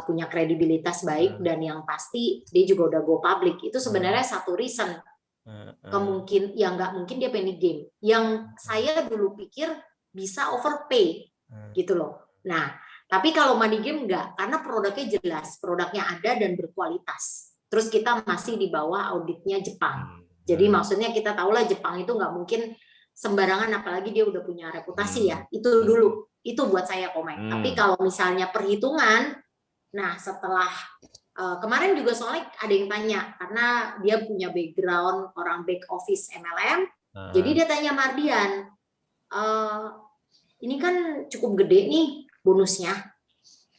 Punya kredibilitas baik dan yang pasti dia juga udah go public. Itu sebenarnya satu reason. Kemungkin ya nggak mungkin dia penny game. Yang saya dulu pikir bisa overpay gitu loh. Nah, tapi kalau money game nggak, karena produknya jelas, produknya ada dan berkualitas. Terus kita masih di bawah auditnya Jepang. Jadi maksudnya kita tahulah Jepang itu nggak mungkin sembarangan, apalagi dia udah punya reputasi ya. Itu dulu, itu buat saya komen. Tapi kalau misalnya perhitungan, nah setelah kemarin juga soalnya ada yang tanya, karena dia punya background orang back office MLM, jadi dia tanya Mardian, ini kan cukup gede nih bonusnya,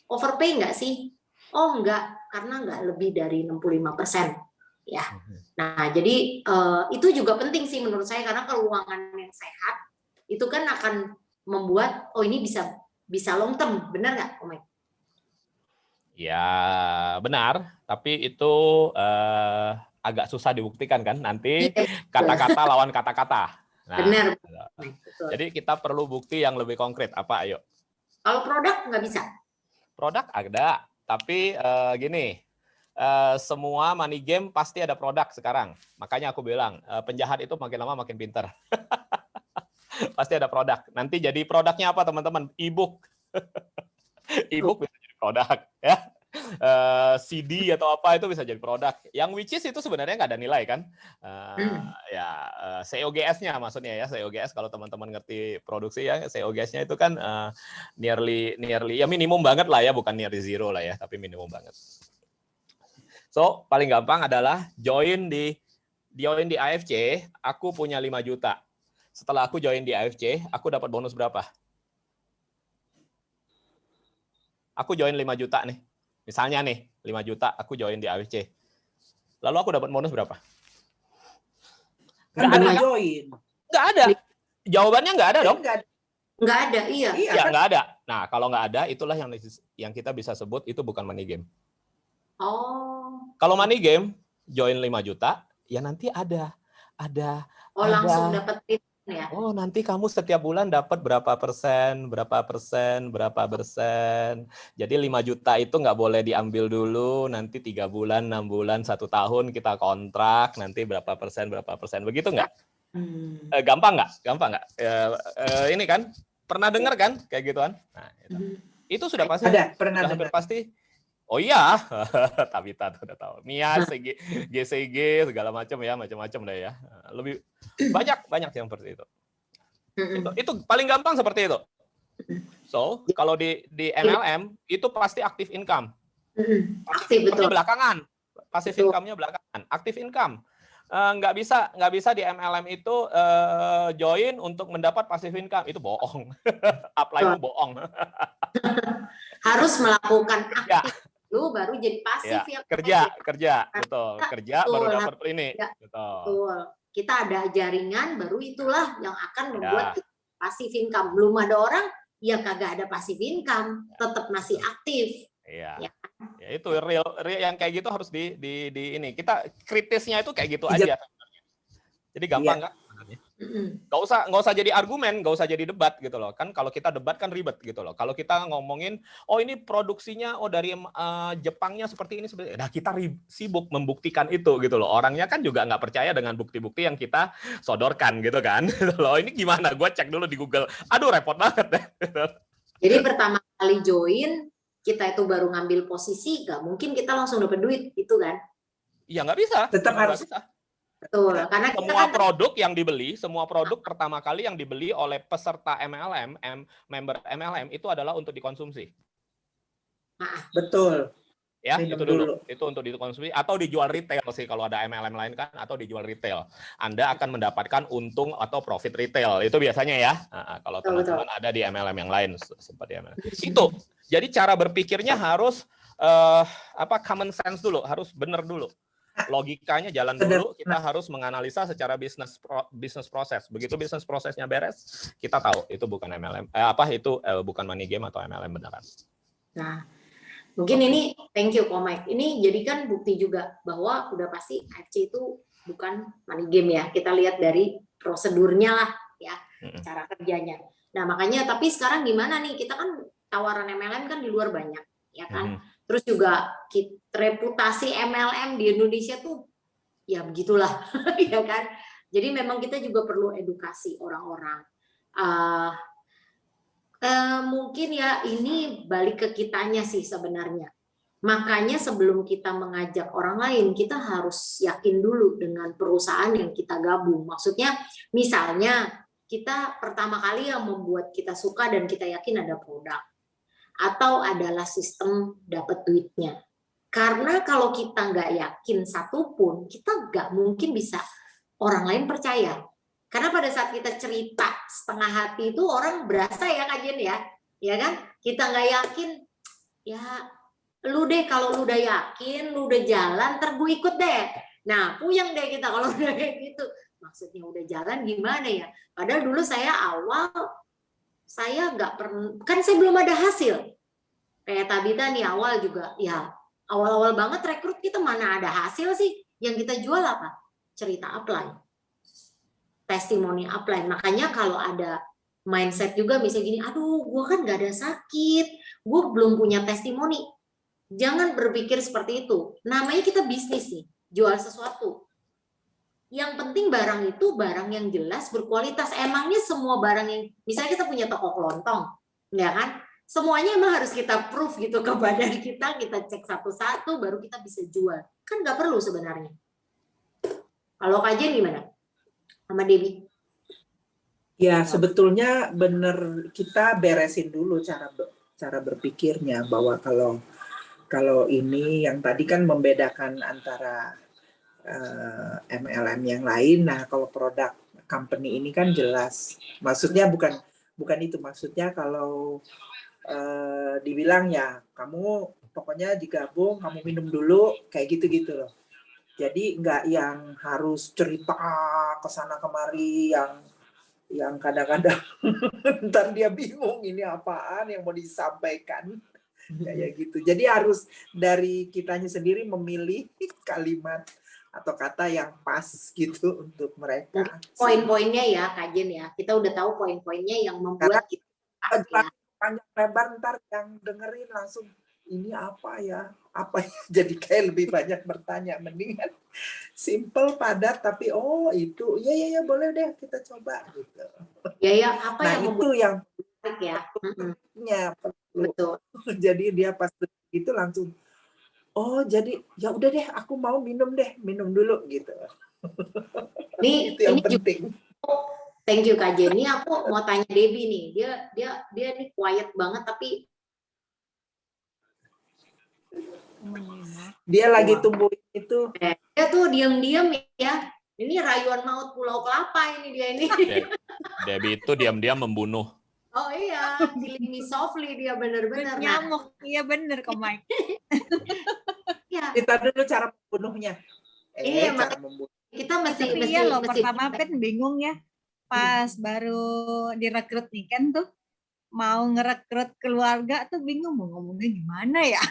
overpay nggak sih? Oh enggak, karena nggak lebih dari 65%. Ya, nah jadi itu juga penting sih menurut saya, karena keuangan yang sehat itu kan akan membuat ini bisa long term, benar nggak, Om Mike? Ya benar, tapi itu agak susah dibuktikan kan nanti kata-kata lawan kata-kata. Nah, benar. Jadi kita perlu bukti yang lebih konkret. Apa? Ayo. Kalau produk nggak bisa. Produk ada, tapi gini. Semua money game pasti ada produk sekarang. Makanya aku bilang penjahat itu makin lama makin pintar. Pasti ada produk. Nanti jadi produknya apa teman-teman? E-book. E-book bisa jadi produk, ya. CD atau apa itu bisa jadi produk. Yang which is itu sebenarnya nggak ada nilai kan? COGS-nya maksudnya ya, COGS kalau teman-teman ngerti produksi ya, COGS-nya itu kan nearly ya minimum banget lah ya, bukan nearly zero lah ya, tapi minimum banget. So paling gampang adalah join di AFC. Aku punya 5 juta. Setelah aku join di AFC, aku dapat bonus berapa? Aku join 5 juta nih. Misalnya nih, 5 juta aku join di AFC. Lalu aku dapat bonus berapa? Kan Nggak ada. join. Nggak ada. Jawabannya nggak ada dong. Nggak ada, iya. Iya, nggak ada. Nah, kalau nggak ada, itulah yang kita bisa sebut itu bukan money game. Oh. Kalau money game, join 5 juta, ya nanti ada. Langsung dapat return ya. Oh, nanti kamu setiap bulan dapat berapa persen. Jadi 5 juta itu nggak boleh diambil dulu, nanti 3 bulan, 6 bulan, 1 tahun kita kontrak, nanti berapa persen. Begitu nggak? Gampang nggak? Ini kan, pernah dengar kan kayak gituan? Nah, itu sudah pasti. Ada, pernah sudah hampir dengar. pasti. Oh iya, Tabita udah tahu. Mia, GCG, segala macam ya, macam-macam deh ya. Lebih banyak yang seperti itu. Itu paling gampang seperti itu. So, kalau di MLM itu pasti aktif income. Aktif, betul. Belakangan. Passive income-nya belakangan. Aktif income. Nggak bisa di MLM itu join untuk mendapat passive income. Itu bohong. Upline bohong. Harus melakukan aktif dulu baru jadi pasif ya. Kerja, betul. Kerja baru dapat ini. Betul. Kita ada jaringan, baru itulah yang akan membuat kita pasif income. Belum ada orang, ya kagak ada pasif income, tetap masih aktif. Iya. Ya itu real yang kayak gitu harus di ini. Kita kritisnya itu kayak gitu aja. Jadi gampang nggak? Nggak usah jadi argumen, nggak usah jadi debat gitu loh. Kan kalau kita debat kan ribet gitu loh. Kalau kita ngomongin, oh ini produksinya, oh dari Jepangnya seperti ini. Nah kita sibuk membuktikan itu gitu loh. Orangnya kan juga nggak percaya dengan bukti-bukti yang kita sodorkan gitu kan. Loh ini gimana? Gue cek dulu di Google. Aduh repot banget deh. Jadi pertama kali join, kita itu baru ngambil posisi, nggak mungkin kita langsung dapat duit, gitu kan? Iya nggak bisa. Tetap harus. Bisa. Betul, karena semua produk yang dibeli, semua produk pertama kali yang dibeli oleh peserta MLM, member MLM itu adalah untuk dikonsumsi. Betul. Ya, itu dulu. Itu untuk dikonsumsi atau dijual retail sih kalau ada MLM lain kan, atau dijual retail. Anda akan mendapatkan untung atau profit retail. Itu biasanya ya. Kalau teman-teman ada di MLM yang lain seperti MLM. Itu. Jadi cara berpikirnya harus common sense dulu, harus benar dulu. Logikanya jalan dulu, kita harus menganalisa secara bisnis proses. Begitu bisnis prosesnya beres, kita tahu itu bukan MLM. Bukan money game atau MLM beneran. Nah, mungkin ini thank you Komik. Ini jadikan bukti juga bahwa udah pasti AFC itu bukan money game ya. Kita lihat dari prosedurnya lah ya, cara kerjanya. Nah, makanya tapi sekarang gimana nih? Kita kan tawaran MLM kan di luar banyak, ya kan? Terus juga reputasi MLM di Indonesia tuh ya begitulah, ya kan. Jadi memang kita juga perlu edukasi orang-orang. Mungkin ya ini balik ke kitanya sih sebenarnya. Makanya sebelum kita mengajak orang lain, kita harus yakin dulu dengan perusahaan yang kita gabung. Maksudnya misalnya kita pertama kali yang membuat kita suka dan kita yakin ada produk. Atau adalah sistem dapat duitnya. Karena kalau kita nggak yakin satupun, kita nggak mungkin bisa orang lain percaya. Karena pada saat kita cerita setengah hati itu orang berasa ya Kak Jen ya kan? Kita nggak yakin, ya lu deh kalau lu udah yakin, lu udah jalan, ntar gue ikut deh. Nah puyeng deh kita kalau udah kayak gitu. Maksudnya udah jalan gimana ya? Padahal dulu saya nggak pernah, kan saya belum ada hasil. Kayak Tabita nih awal juga, ya awal-awal banget rekrut kita mana ada hasil sih. Yang kita jual apa? Cerita upline, testimoni upline. Makanya kalau ada mindset juga misalnya gini, aduh gue kan nggak ada sakit, gue belum punya testimoni. Jangan berpikir seperti itu. Namanya kita bisnis nih, jual sesuatu. yang penting barang itu barang yang jelas berkualitas. Emangnya semua barang yang misalnya kita punya toko kelontong, ya kan? Semuanya emang harus kita proof gitu ke badan kita cek satu-satu baru kita bisa jual. Kan nggak perlu sebenarnya. Kalau kajian gimana? Sama Debbie? Ya, sebetulnya benar kita beresin dulu cara berpikirnya bahwa kalau ini yang tadi kan membedakan antara MLM yang lain. Nah, kalau produk company ini kan jelas. Maksudnya bukan itu. Maksudnya kalau dibilang ya kamu pokoknya digabung, kamu minum dulu kayak gitu-gitu loh. Jadi nggak yang harus cerita kesana kemari yang kadang-kadang ntar dia bingung ini apaan yang mau disampaikan kayak gitu. Jadi harus dari kitanya sendiri memilih kalimat atau kata yang pas gitu untuk mereka. Poin-poinnya ya, Kajen ya. Kita udah tahu poin-poinnya yang membuat kita ya. Panjang lebar ntar yang dengerin langsung ini apa ya? Jadi kayak lebih banyak bertanya. Mendingan simple, padat, tapi oh itu iya boleh deh kita coba gitu. Ya apa nah yang itu membuat yang menarik ya. betul. Jadi dia pas itu langsung oh jadi ya udah deh aku mau minum dulu gitu. Itu yang penting. Thank you Kak Jenny. Aku mau tanya Debbie nih. Dia nih quiet banget tapi dia lagi tumbuhin itu. Dia tuh diam-diam ya. Ini rayuan maut Pulau Kelapa ini dia ini. Debbie itu diam-diam membunuh. Oh iya, killing me softly dia benar-benar. Nyamuk, iya bener kok Mike. Ya. Kita dulu cara membunuhnya. Iya, cara membunuh. Kita mesti iya loh, pertama kan bingung ya. Pas baru direkrut nih kan tuh mau ngerekrut keluarga tuh bingung mau ngomongnya gimana ya.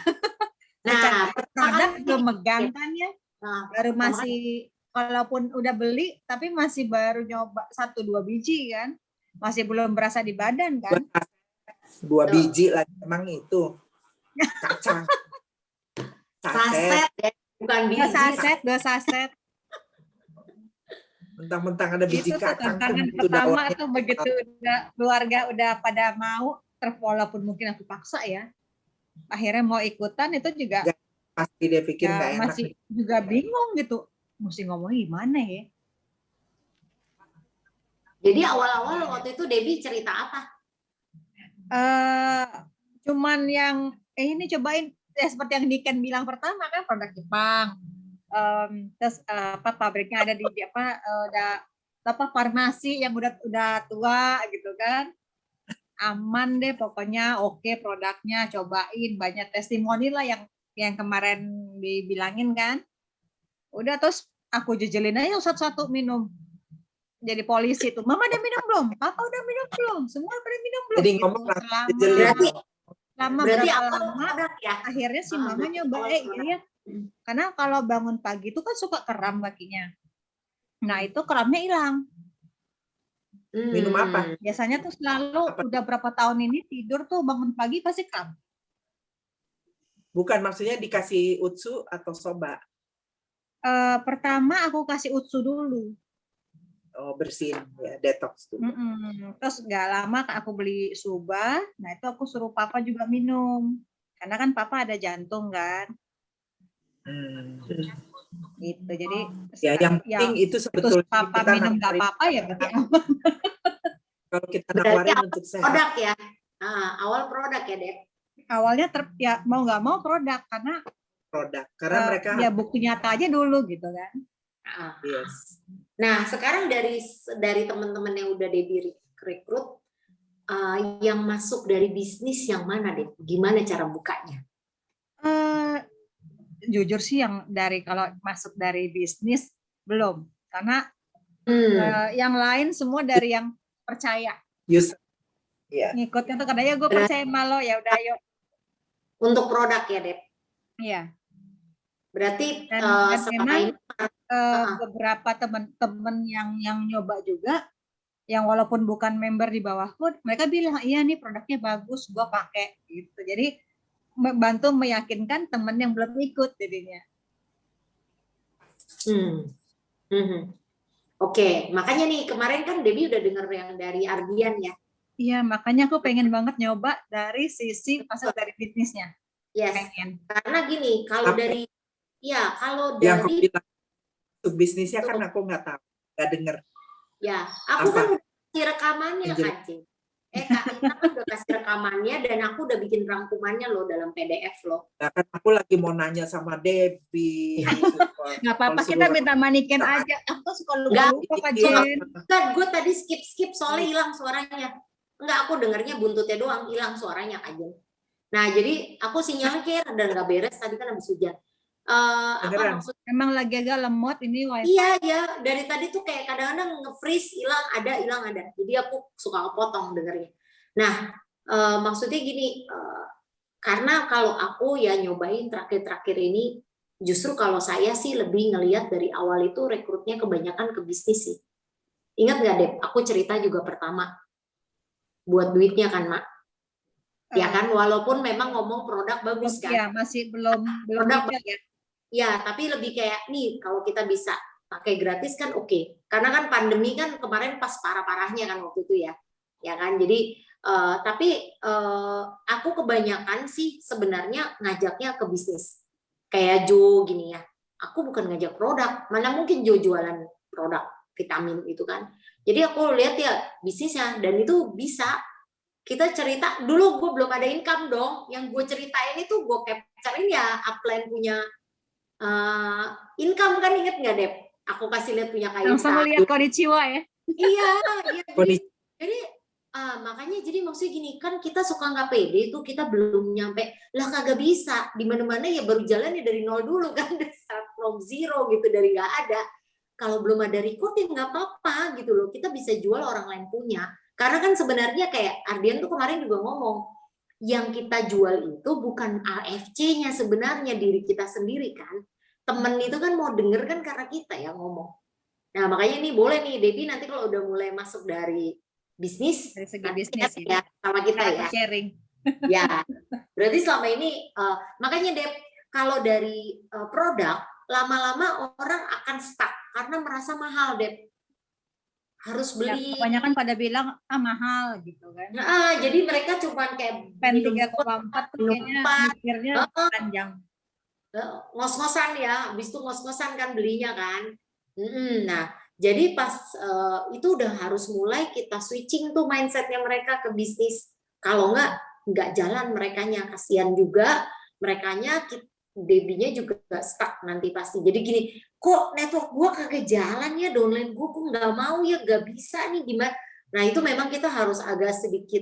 Nah, produk belum megang kan ya. Baru masih walaupun udah beli tapi masih baru nyoba 1-2 biji kan. Masih belum berasa di badan kan. 2 biji lagi emang itu kacang. Saset ya, bukan biji. 2 saset. Mentang-mentang ada biji itu kacang tantangan pertama tuh begitu udah keluarga udah pada mau walaupun mungkin aku paksa ya akhirnya mau ikutan itu juga pasti dia pikir nggak enak masih juga bingung gitu mesti ngomongin gimana ya. Jadi awal-awal waktu itu Debbie cerita apa? Cuman yang ini cobain ya seperti yang Diken bilang pertama kan produk Jepang. Terus pabriknya ada di farmasi yang udah tua gitu kan, aman deh pokoknya, oke produknya cobain, banyak testimoni lah yang kemarin dibilangin kan, udah terus aku jejelin aja satu-satu minum, jadi polisi tuh, mama udah minum belum, papa udah minum belum, semua pada minum belum, jadi gitu. ngomong Berarti lama ya? akhirnya si mama nyoba iya. Karena kalau bangun pagi itu kan suka kram kakinya. Nah itu keramnya hilang. Minum apa? Biasanya tuh selalu udah berapa tahun ini tidur tuh bangun pagi pasti kram. Bukan maksudnya dikasih utsu atau soba? Pertama aku kasih utsu dulu. Oh bersihin ya, detox dulu. Terus nggak lama aku beli suba. Nah itu aku suruh papa juga minum. Karena kan papa ada jantung kan. Gitu jadi ya yang penting itu sebetulnya papa kita minum nggak apa-apa ya berarti aman. Kalau kita nawarin untuk sehat. Produk ya, awal produk ya Deb. Awalnya ya mau nggak mau produk karena mereka ya bukti nyata aja dulu gitu kan. Yes. Nah sekarang dari teman-teman yang udah Debbie rekrut, yang masuk dari bisnis yang mana Deb? Gimana cara bukanya? Jujur sih yang kalau masuk dari bisnis belum, karena yang lain semua dari yang percaya. Ngikutnya tuh kadang gue percaya sama lo ya udah ayo. Untuk produk ya Deb? Iya. Berarti memang beberapa teman-teman yang nyoba juga, yang walaupun bukan member di bawahku, mereka bilang iya nih produknya bagus, gue pakai gitu. Jadi bantu meyakinkan teman yang belum ikut jadinya. Oke, makanya nih kemarin kan Debbie udah denger yang dari Ardian ya. Iya, makanya aku pengen banget nyoba dari sisi masuk dari bisnisnya. Yes. Pengen. Karena gini, kalau Apa? dari kalau Yang kau dari bilang untuk bisnisnya kan aku nggak tahu, nggak dengar. ya, aku Apa? kan udah kasih rekamannya Yang jelas. Kak Cing. Kak Ina kan udah kasih rekamannya dan aku udah bikin rangkumannya loh dalam PDF loh. Nah, kan aku lagi mau nanya sama Debbie. Nggak apa-apa, kita minta manikin aja. Aku suka lupa-lupa, Kak Iya. Jen. Kan gue tadi skip soalnya hilang suaranya. Enggak, aku dengernya buntutnya doang, hilang suaranya aja. Nah, jadi aku sinyalnya kayak dan nggak beres tadi kan habis hujan. Apa Beneran? maksudnya? Emang lagi agak lemot ini wifi. Iya, dari tadi tuh kayak kadang-kadang nge-freeze, hilang ada. Jadi aku suka kepotong dengernya. Nah, maksudnya gini, karena kalau aku ya nyobain terakhir-terakhir ini, justru kalau saya sih lebih ngelihat dari awal itu rekrutnya kebanyakan ke bisnis sih. Ingat nggak, Dep? Aku cerita juga pertama buat duitnya kan, Mak. Ya kan, walaupun memang ngomong produk bagus kan. Iya, masih belum Produk bisa ya. Ya, tapi lebih kayak nih kalau kita bisa pakai gratis kan oke. Karena kan pandemi kan kemarin pas parah-parahnya kan waktu itu ya. Ya kan, jadi tapi aku kebanyakan sih sebenarnya ngajaknya ke bisnis. Kayak Jo gini ya. Aku bukan ngajak produk, mana mungkin Jo jualan produk vitamin itu kan. Jadi aku lihat ya bisnisnya dan itu bisa. Kita cerita, dulu gue belum ada income dong. Yang gue ceritain itu gue capture-in ya upline punya income kan, inget nggak Dep? Aku kasih lihat punya Kak Langsung Inta. lihat konnichiwa ya. Iya. Kondisi Jadi makanya jadi maksudnya gini, kan kita suka nggak pede tuh, kita belum nyampe, lah kagak bisa, di mana-mana ya baru jalan ya dari nol dulu kan, start from zero gitu, dari nggak ada. Kalau belum ada record ya nggak apa-apa gitu loh, kita bisa jual orang lain punya. Karena kan sebenarnya kayak Ardian tuh kemarin juga ngomong, yang kita jual itu bukan AFC-nya sebenarnya, diri kita sendiri kan. Temen itu kan mau denger kan karena kita yang ngomong. Nah makanya nih boleh nih Debbie nanti kalau udah mulai masuk dari bisnis, Dari segi nanti bisnis ya sama kita ya. sharing. Ya, berarti selama ini makanya Deb, kalau dari produk lama-lama orang akan stuck karena merasa mahal Deb. Harus Ya, beli. kebanyakan pada bilang mahal gitu kan. Nah, jadi mereka cuma kayak Pen minum 3,4 tuh kayaknya mikirnya panjang. ngos-ngosan ya, habis itu ngos-ngosan kan belinya kan. Nah, jadi pas itu udah harus mulai kita switching tuh mindsetnya mereka ke bisnis. Kalau nggak jalan merekanya, kasihan juga merekanya, Debbie-nya juga stuck nanti pasti. Jadi gini, kok network gua kagak jalan ya, downline gua kok nggak mau ya, nggak bisa nih gimana. Nah itu memang kita harus agak sedikit,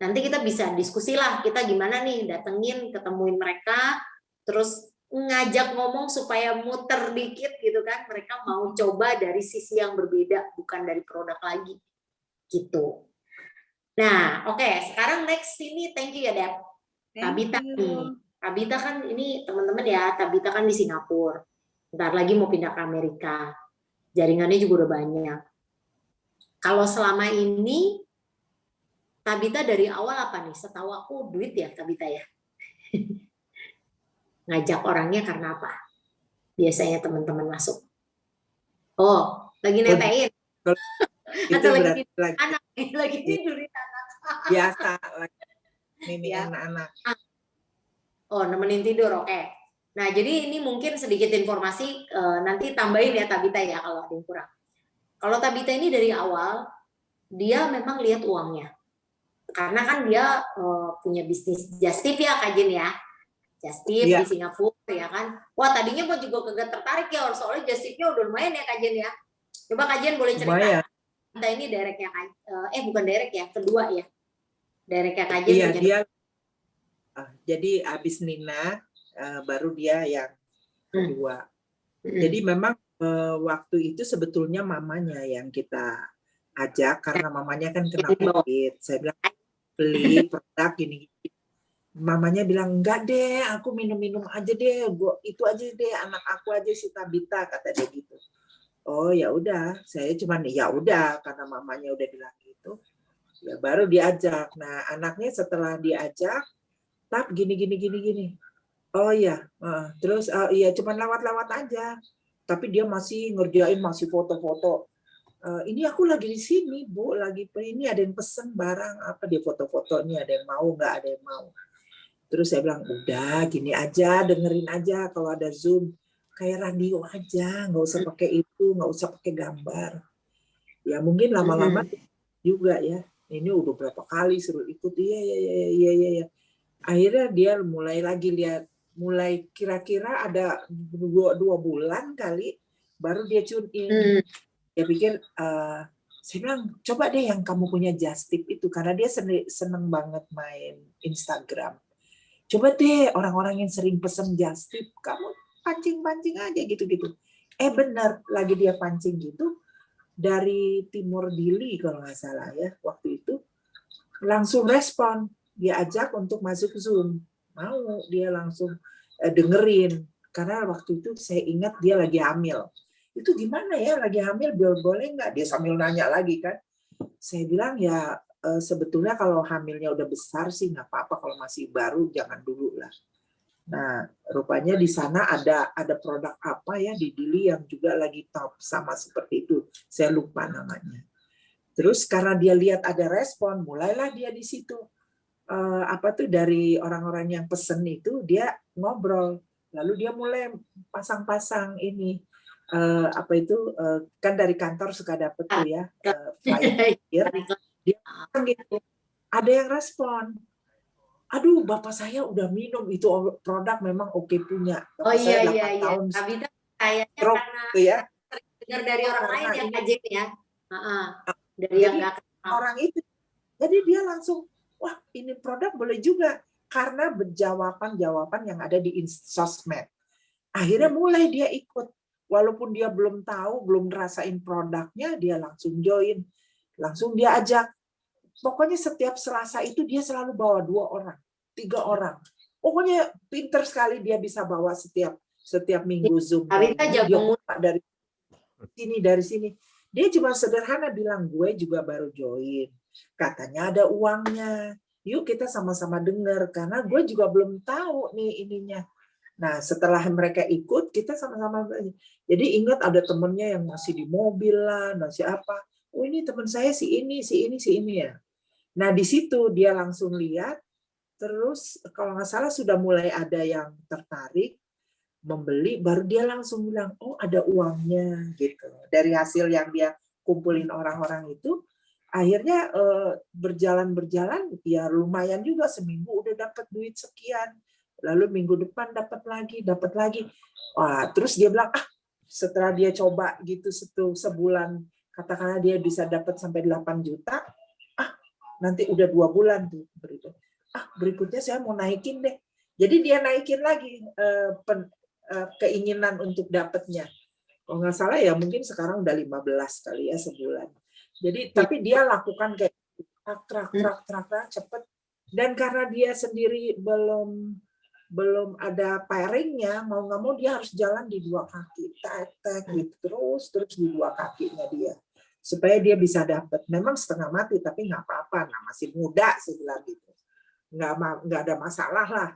nanti kita bisa diskusi lah, kita gimana nih datengin, ketemuin mereka, terus ngajak ngomong supaya muter dikit gitu kan, mereka mau coba dari sisi yang berbeda, bukan dari produk lagi gitu. Nah oke, sekarang next ini, thank you ya Deb. Tabita nih, Tabita kan ini teman-teman ya, Tabita kan di Singapura, ntar lagi mau pindah ke Amerika, jaringannya juga udah banyak. Kalau selama ini Tabita dari awal apa nih? Setahu aku duit ya Tabita ya. Ngajak orangnya karena apa? Biasanya teman-teman masuk. Oh, lagi netein. itu Atau berarti lagi tidurin anak. biasa lagi mimi anak-anak. Oh, nemenin tidur, oke. Nah, jadi ini mungkin sedikit informasi, nanti tambahin ya Tabita ya kalau ada yang kurang. Kalau Tabita ini dari awal, dia memang lihat uangnya. Karena kan dia punya bisnis Just Tip ya Kak Jen ya. Just Tip di Singapura ya kan. Wah tadinya gue juga kagak tertarik ya, soalnya Just Tip-nya udah lumayan ya Kak Jen ya. Coba Kak Jen boleh cerita. Lumayan. Nah ini directnya bukan direct ya, kedua ya. Directnya Kak Jen. Iya dia. Jadi abis Nina baru dia yang kedua. Jadi memang waktu itu sebetulnya mamanya yang kita ajak karena mamanya kan kena COVID. Saya bilang beli produk gini. Mamanya bilang enggak deh, aku minum-minum aja deh, itu aja deh, anak aku aja si Tabita, kata dia gitu. Oh ya udah, saya cuman ya udah karena mamanya udah bilang gitu, ya baru diajak. Nah anaknya setelah diajak, Tab gini. Oh ya, terus iya cuman lewat-lewat aja. tapi dia masih ngerjain, masih foto-foto. Ini aku lagi di sini, Bu, lagi ini ada yang pesen barang apa, dia foto-foto, ini ada yang mau nggak, ada yang mau. Terus saya bilang, udah gini aja, dengerin aja kalau ada Zoom, kayak radio aja, nggak usah pakai itu, nggak usah pakai gambar. Ya mungkin lama-lama juga ya, ini udah berapa kali suruh ikut, iya. Akhirnya dia mulai lagi lihat, mulai kira-kira ada 2 bulan kali, baru dia tune in. Dia pikir, saya bilang, coba deh yang kamu punya Just Tip itu, karena dia seneng banget main Instagram. Coba deh orang-orang yang sering pesen Just Tip, kamu pancing-pancing aja gitu-gitu. Benar, lagi dia pancing gitu, dari Timur Dili kalau nggak salah ya, waktu itu, langsung respon. Dia ajak untuk masuk Zoom. Mau, dia langsung dengerin. Karena waktu itu saya ingat dia lagi hamil. Itu gimana ya, lagi hamil boleh nggak? Dia sambil nanya lagi kan. Saya bilang ya sebetulnya kalau hamilnya udah besar sih nggak apa-apa, kalau masih baru jangan dulu lah. Nah, rupanya di sana ada produk apa ya di Dili yang juga lagi top sama seperti itu. Saya lupa namanya. Terus karena dia lihat ada respon, mulailah dia di situ. Dari orang-orang yang pesen itu dia ngobrol. Lalu dia mulai pasang-pasang ini. Kan dari kantor suka dapet tuh ya flyer, dia gitu, ada yang respon, aduh bapak saya udah minum itu produk, memang oke punya. Bapak saya 8 tahun. Tabita kayaknya karena gitu ya, dengar dari orang lain ya Kak Jen ya, dari yang nggak kenal orang itu, jadi dia langsung, wah ini produk boleh juga, karena jawaban yang ada di sosmed. Akhirnya mulai dia ikut. Walaupun dia belum tahu, belum ngerasain produknya, dia langsung join. Langsung dia ajak. Pokoknya setiap Selasa itu dia selalu bawa 2 orang, 3 orang. Pokoknya pinter sekali dia bisa bawa setiap minggu Zoom. Dia dari sini. Dia cuma sederhana bilang, gue juga baru join. Katanya ada uangnya. Yuk kita sama-sama dengar. Karena gue juga belum tahu nih ininya. Nah, setelah mereka ikut, kita sama-sama. Jadi ingat ada temennya yang masih di mobil lah, masih apa. Oh ini teman saya si ini ya. Nah di situ dia langsung lihat, terus kalau nggak salah sudah mulai ada yang tertarik, membeli, baru dia langsung bilang, oh ada uangnya gitu. Dari hasil yang dia kumpulin orang-orang itu, akhirnya berjalan, ya lumayan juga, seminggu udah dapat duit sekian. Lalu minggu depan dapat lagi. Wah, terus dia bilang, setelah dia coba gitu sebulan, katakanlah dia bisa dapat sampai 8 juta, nanti udah 2 bulan tuh berikutnya saya mau naikin deh. Jadi dia naikin lagi keinginan untuk dapatnya. Kalau nggak salah ya mungkin sekarang udah 15 kali ya sebulan. Jadi tapi dia lakukan kayak trak cepet, dan karena dia sendiri belum ada pairingnya, mau nggak mau dia harus jalan di 2 kaki, tek gitu terus di 2 kakinya dia, supaya dia bisa dapat. Memang setengah mati tapi nggak apa-apa, nah masih muda sih bilang gitu, nggak ada masalah lah.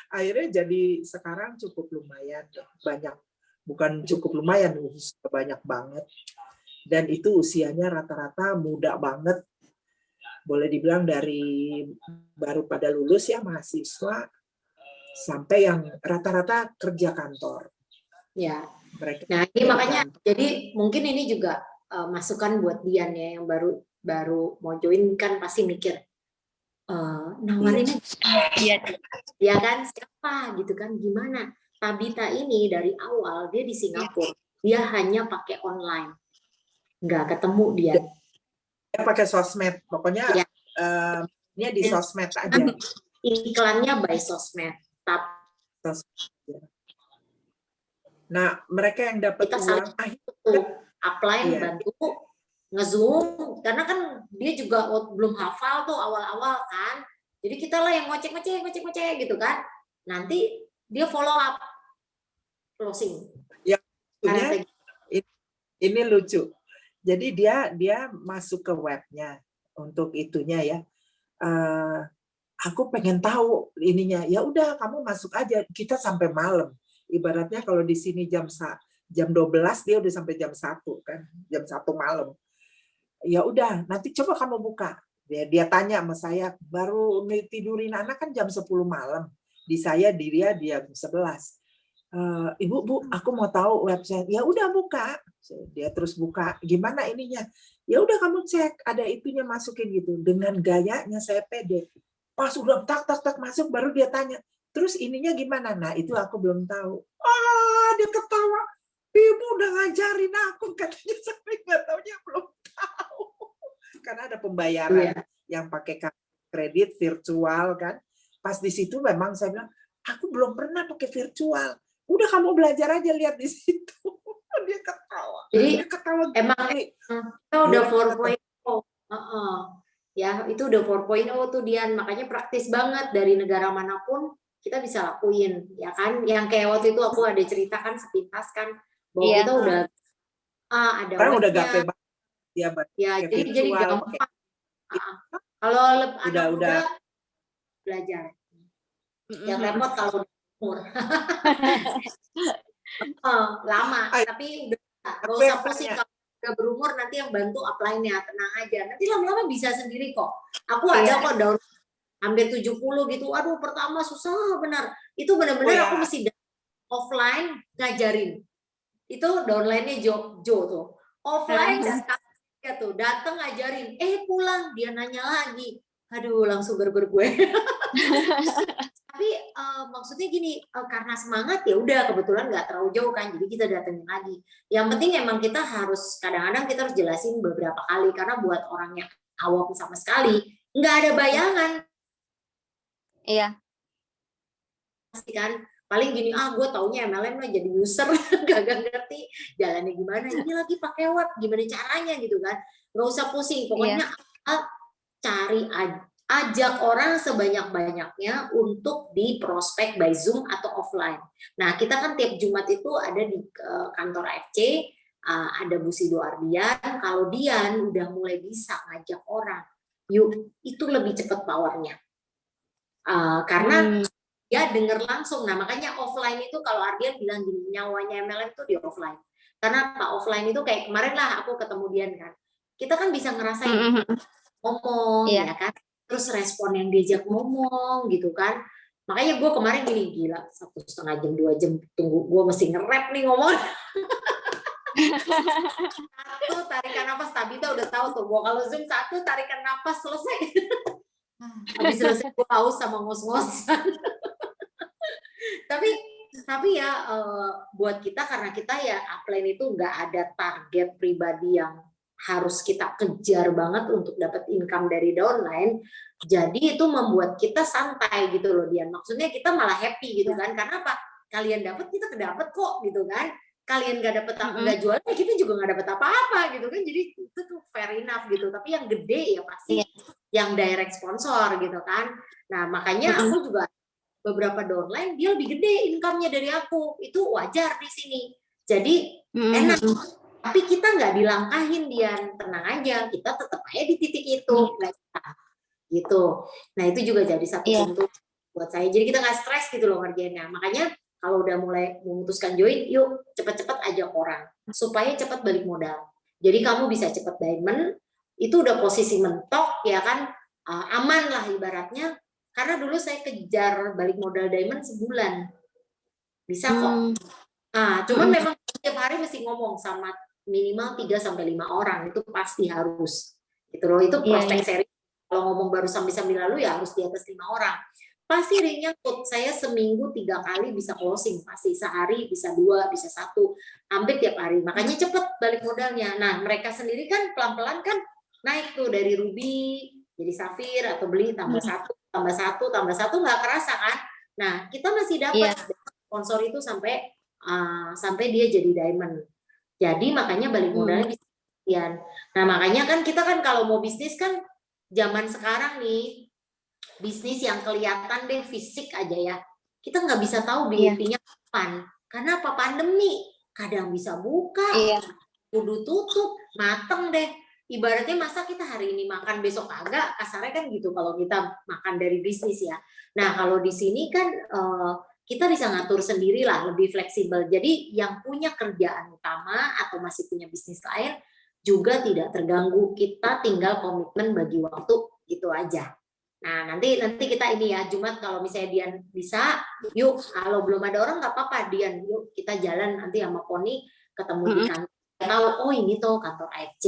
Akhirnya jadi sekarang cukup lumayan, banyak, bukan cukup lumayan, banyak banget, dan itu usianya rata-rata muda banget, boleh dibilang dari baru pada lulus ya mahasiswa, sampai yang rata-rata kerja kantor. Ya. Mereka nah ini makanya kantor. Jadi mungkin ini juga masukan buat Dian ya yang baru mau join, kan pasti mikir nawarinnya ya kan siapa gitu kan, gimana. Tabita ini dari awal dia di Singapura, dia hanya pakai online, nggak ketemu dia pakai sosmed, pokoknya ya. Dia di sosmed aja, iklannya by sosmed. Nah, mereka yang dapat uang apply, bantu nge-zoom, karena kan dia juga belum hafal tuh awal-awal kan. Jadi kita lah yang ngocek gitu kan. Nanti dia follow up closing. Ya, ini lucu. Jadi dia masuk ke webnya untuk itunya ya. Aku pengen tahu ininya, ya udah kamu masuk aja, kita sampai malam. Ibaratnya kalau di sini jam jam 12 dia udah sampai jam 1 kan, jam 1 malam. Ya udah, nanti coba kamu buka. Dia tanya sama saya, baru tidurin anak kan jam 10 malam. Di saya dia jam 11. Ibu, Bu, aku mau tahu website. Ya udah buka. Dia terus buka. Gimana ininya? Ya udah kamu cek, ada itunya masukin gitu. Dengan gayanya saya pede. Pas udah tak masuk baru dia tanya. Terus ininya gimana? Nah, itu aku belum tahu. Dia ketawa. Ibu udah ngajarin aku, katanya, sampai nggak taunya belum tahu. Karena ada pembayaran yang pakai kredit virtual kan. Pas di situ memang saya bilang, aku belum pernah pakai virtual. Udah kamu belajar aja, lihat di situ. Dia ketawa. Jadi Dia ketawa emang kita udah 4.0. Ya, itu udah 4.0 tuh Dian. Makanya praktis banget, dari negara manapun kita bisa lakuin, ya kan? Yang kayak waktu itu aku ada cerita kan sepintas kan, bahwa kita udah ada orang udah webnya. gape banget Ya, jadi gampang. Kalau anak muda belajar. Yang repot kalau umur. Lama, tapi nggak usah pusing kalau udah berumur, nanti yang bantu apply-nya, tenang aja. Nanti lama-lama bisa sendiri kok. Aku ada kok down hampir 70 gitu. Aduh, pertama susah benar. Itu benar-benar aku mesti offline ngajarin. Itu downline-nya Jo tuh. Offline datang ngajarin. Pulang dia nanya lagi. Aduh, langsung berber gue. Tapi maksudnya gini, karena semangat ya udah, kebetulan nggak terlalu jauh kan, jadi kita datengin lagi. Yang penting emang kita harus, kadang-kadang kita harus jelasin beberapa kali, karena buat orang yang awam sama sekali nggak ada bayangan. Iya. Pasti kan, paling gini, gue taunya MLM lah jadi user, gak ngerti jalannya gimana, ini lagi pakai web, gimana caranya gitu kan. Nggak usah pusing, pokoknya cari aja. Ajak orang sebanyak-banyaknya untuk di prospek by Zoom atau offline. Nah, kita kan tiap Jumat itu ada di kantor AFC, ada Bu Sido Ardian. Kalau Dian udah mulai bisa ngajak orang, yuk, itu lebih cepat powernya. Karena dia dengar langsung. Nah, makanya offline itu kalau Ardian bilang gini, nyawanya MLM itu di offline. Karena Pak offline itu kayak kemarin lah aku ketemu Dian kan. Kita kan bisa ngerasain ngomong, ya kan? Terus respon yang diajak ngomong gitu kan. Makanya gue kemarin gini, gila 1,5 jam 2 jam tunggu, gue mesti nge-rap nih ngomong. Satu tarikan nafas, Tabita udah tahu tuh, gue kalau Zoom 1 tarikan nafas selesai. Habis selesai gue haus sama ngos-ngosan. tapi ya buat kita, karena kita ya upline itu nggak ada target pribadi yang harus kita kejar banget untuk dapat income dari downline, jadi itu membuat kita santai gitu loh Dian. Maksudnya kita malah happy gitu kan, karena apa? Kalian dapat, kita kedapat kok gitu kan. Kalian nggak dapat nggak jual, kita juga nggak dapat apa-apa gitu kan. Jadi itu tuh fair enough gitu. Tapi yang gede ya pasti yang direct sponsor gitu kan. Nah makanya aku juga beberapa downline dia lebih gede income-nya dari aku, itu wajar di sini. Jadi enak. Tapi kita nggak dilangkahin Dian, tenang aja, kita tetap aja di titik itu, gitu. Nah itu juga jadi satu pintu buat saya. Jadi kita nggak stres gitu loh ngerjainnya. Makanya kalau udah mulai memutuskan join, yuk cepet-cepet ajak orang supaya cepat balik modal. Jadi kamu bisa cepet diamond, itu udah posisi mentok ya kan, aman lah ibaratnya. Karena dulu saya kejar balik modal diamond sebulan, bisa kok. Cuman memang setiap hari mesti ngomong sama minimal 3-5 orang, itu pasti harus gitu loh. Itu prospek seri, kalau ngomong baru sambil lalu ya harus di atas 5 orang. Pasti ringnya saya seminggu 3 kali bisa closing, pasti sehari bisa 2, bisa 1, hampir tiap hari. Makanya cepet balik modalnya. Nah mereka sendiri kan pelan-pelan kan naik tuh dari ruby jadi safir, atau beli tambah 1 nggak kerasa kan. Nah kita masih dapat sponsor itu sampai dia jadi diamond. Jadi makanya balik modalnya bisa sekian. Nah makanya kan kita kan kalau mau bisnis kan zaman sekarang nih, bisnis yang kelihatan deh fisik aja ya, kita nggak bisa tahu BEP-nya kapan. Karena apa? Pandemi, kadang bisa buka, kudu tutup, mateng deh. Ibaratnya masa kita hari ini makan besok kagak, kasarnya kan gitu kalau kita makan dari bisnis ya. Nah kalau di sini kan kita bisa ngatur sendirilah, lebih fleksibel. Jadi yang punya kerjaan utama atau masih punya bisnis lain juga tidak terganggu. Kita tinggal komitmen bagi waktu gitu aja. Nah, nanti kita ini ya, Jumat kalau misalnya Dian bisa, yuk, kalau belum ada orang nggak apa-apa, Dian, yuk kita jalan nanti sama Poni, ketemu di kantor. Tahu, oh ini tuh kantor AFC,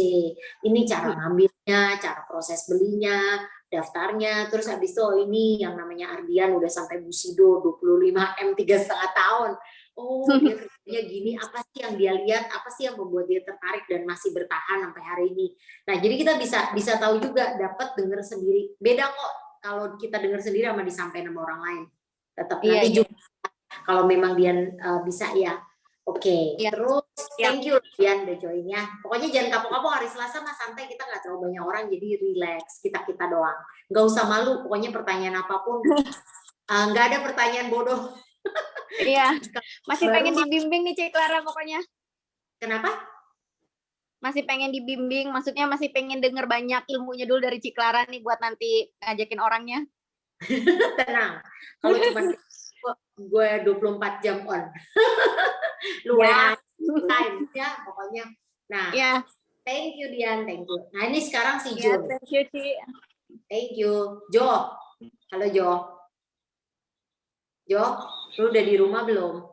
ini cara ngambilnya, cara proses belinya, daftarnya, terus habis itu oh ini yang namanya Ardian udah sampai Busido 25M 3,5 tahun. Oh, dia kerjanya gini, apa sih yang dia lihat, apa sih yang membuat dia tertarik dan masih bertahan sampai hari ini. Nah, jadi kita bisa tahu juga, dapat dengar sendiri. Beda kok kalau kita dengar sendiri sama disampaikan sama orang lain. Tetap nanti juga kalau memang dia bisa ya. Oke, terus thank you Dian udah join ya. Pokoknya jangan kapok-kapok, hari Selasa mah santai, kita nggak terlalu banyak orang, jadi relax, kita doang. Nggak usah malu, pokoknya pertanyaan apapun. Nggak ada pertanyaan bodoh. Iya, masih pengen dibimbing nih Cik Clara pokoknya. Kenapa? Masih pengen dibimbing, maksudnya masih pengen denger banyak ilmunya dulu dari Cik Clara nih buat nanti ngajakin orangnya. Tenang, kalau cuma gue 24 jam on. Lumayan time ya pokoknya. Nah, thank you Dian, thank you. Nah ini sekarang si Jo. Thank you Ci. Thank you. Jo, halo Jo. Jo, lu udah di rumah belum?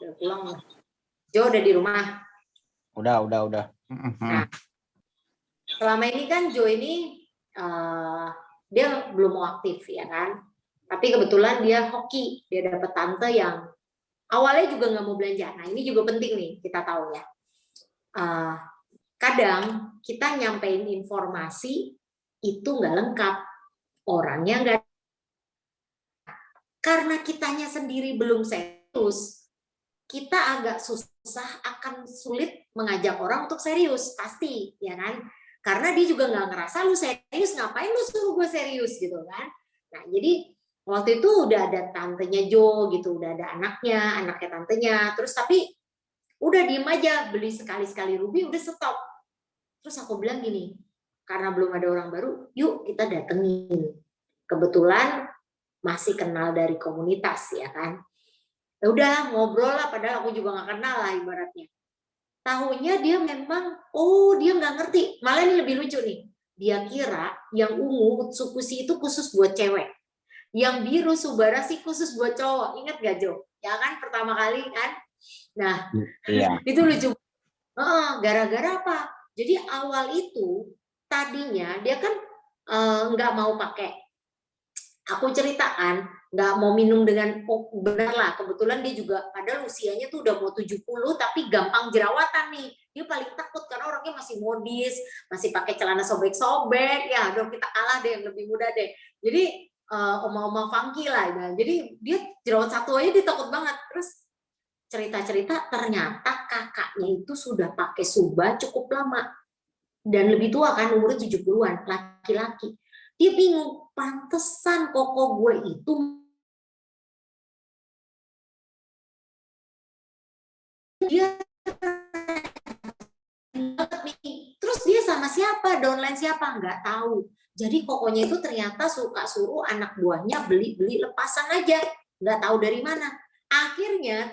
Udah pulang belum? Jo udah di rumah? Udah. Nah, selama ini kan Jo ini dia belum mau aktif ya kan? Tapi kebetulan dia hoki, dia dapat tante yang awalnya juga nggak mau belanja. Nah ini juga penting nih kita tahu ya. Kadang kita nyampein informasi itu nggak lengkap, orangnya nggak. Karena kitanya sendiri belum serius, kita agak susah, akan sulit mengajak orang untuk serius, pasti, ya kan? Karena dia juga nggak ngerasa lu serius, ngapain lu suruh gue serius gitu kan? Nah jadi waktu itu udah ada tantenya Jo gitu, udah ada anaknya tantenya, terus tapi udah diem aja, beli sekali-sekali Ruby udah stop. Terus aku bilang gini, karena belum ada orang baru, yuk kita datengin. Kebetulan masih kenal dari komunitas ya kan. Ya udah ngobrol lah, padahal aku juga nggak kenal lah ibaratnya. Tahunya dia memang, dia nggak ngerti. Malah ini lebih lucu nih. Dia kira yang ungu Utsukushi itu khusus buat cewek. Yang biru Subarashi khusus buat cowok. Ingat gak Jo? Ya kan pertama kali kan. Nah, itu lucu. Gara-gara apa? Jadi awal itu tadinya dia kan nggak mau pakai. Aku ceritakan nggak mau minum dengan benar lah. Kebetulan dia juga padahal usianya tuh udah mau 70 tapi gampang jerawatan nih. Dia paling takut karena orangnya masih modis, masih pakai celana sobek-sobek. Ya, dong kita kalah deh yang lebih muda deh. Jadi oma-oma funky lah. Nah, jadi dia jerawat satu aja dia takut banget. Terus cerita-cerita ternyata kakaknya itu sudah pakai Suba cukup lama. Dan lebih tua kan, umurnya 70-an, laki-laki. Dia bingung, pantesan koko gue itu dia terus dia sama siapa, downline siapa, nggak tahu. Jadi kokonya itu ternyata suka suruh anak buahnya beli lepasan aja, nggak tahu dari mana. Akhirnya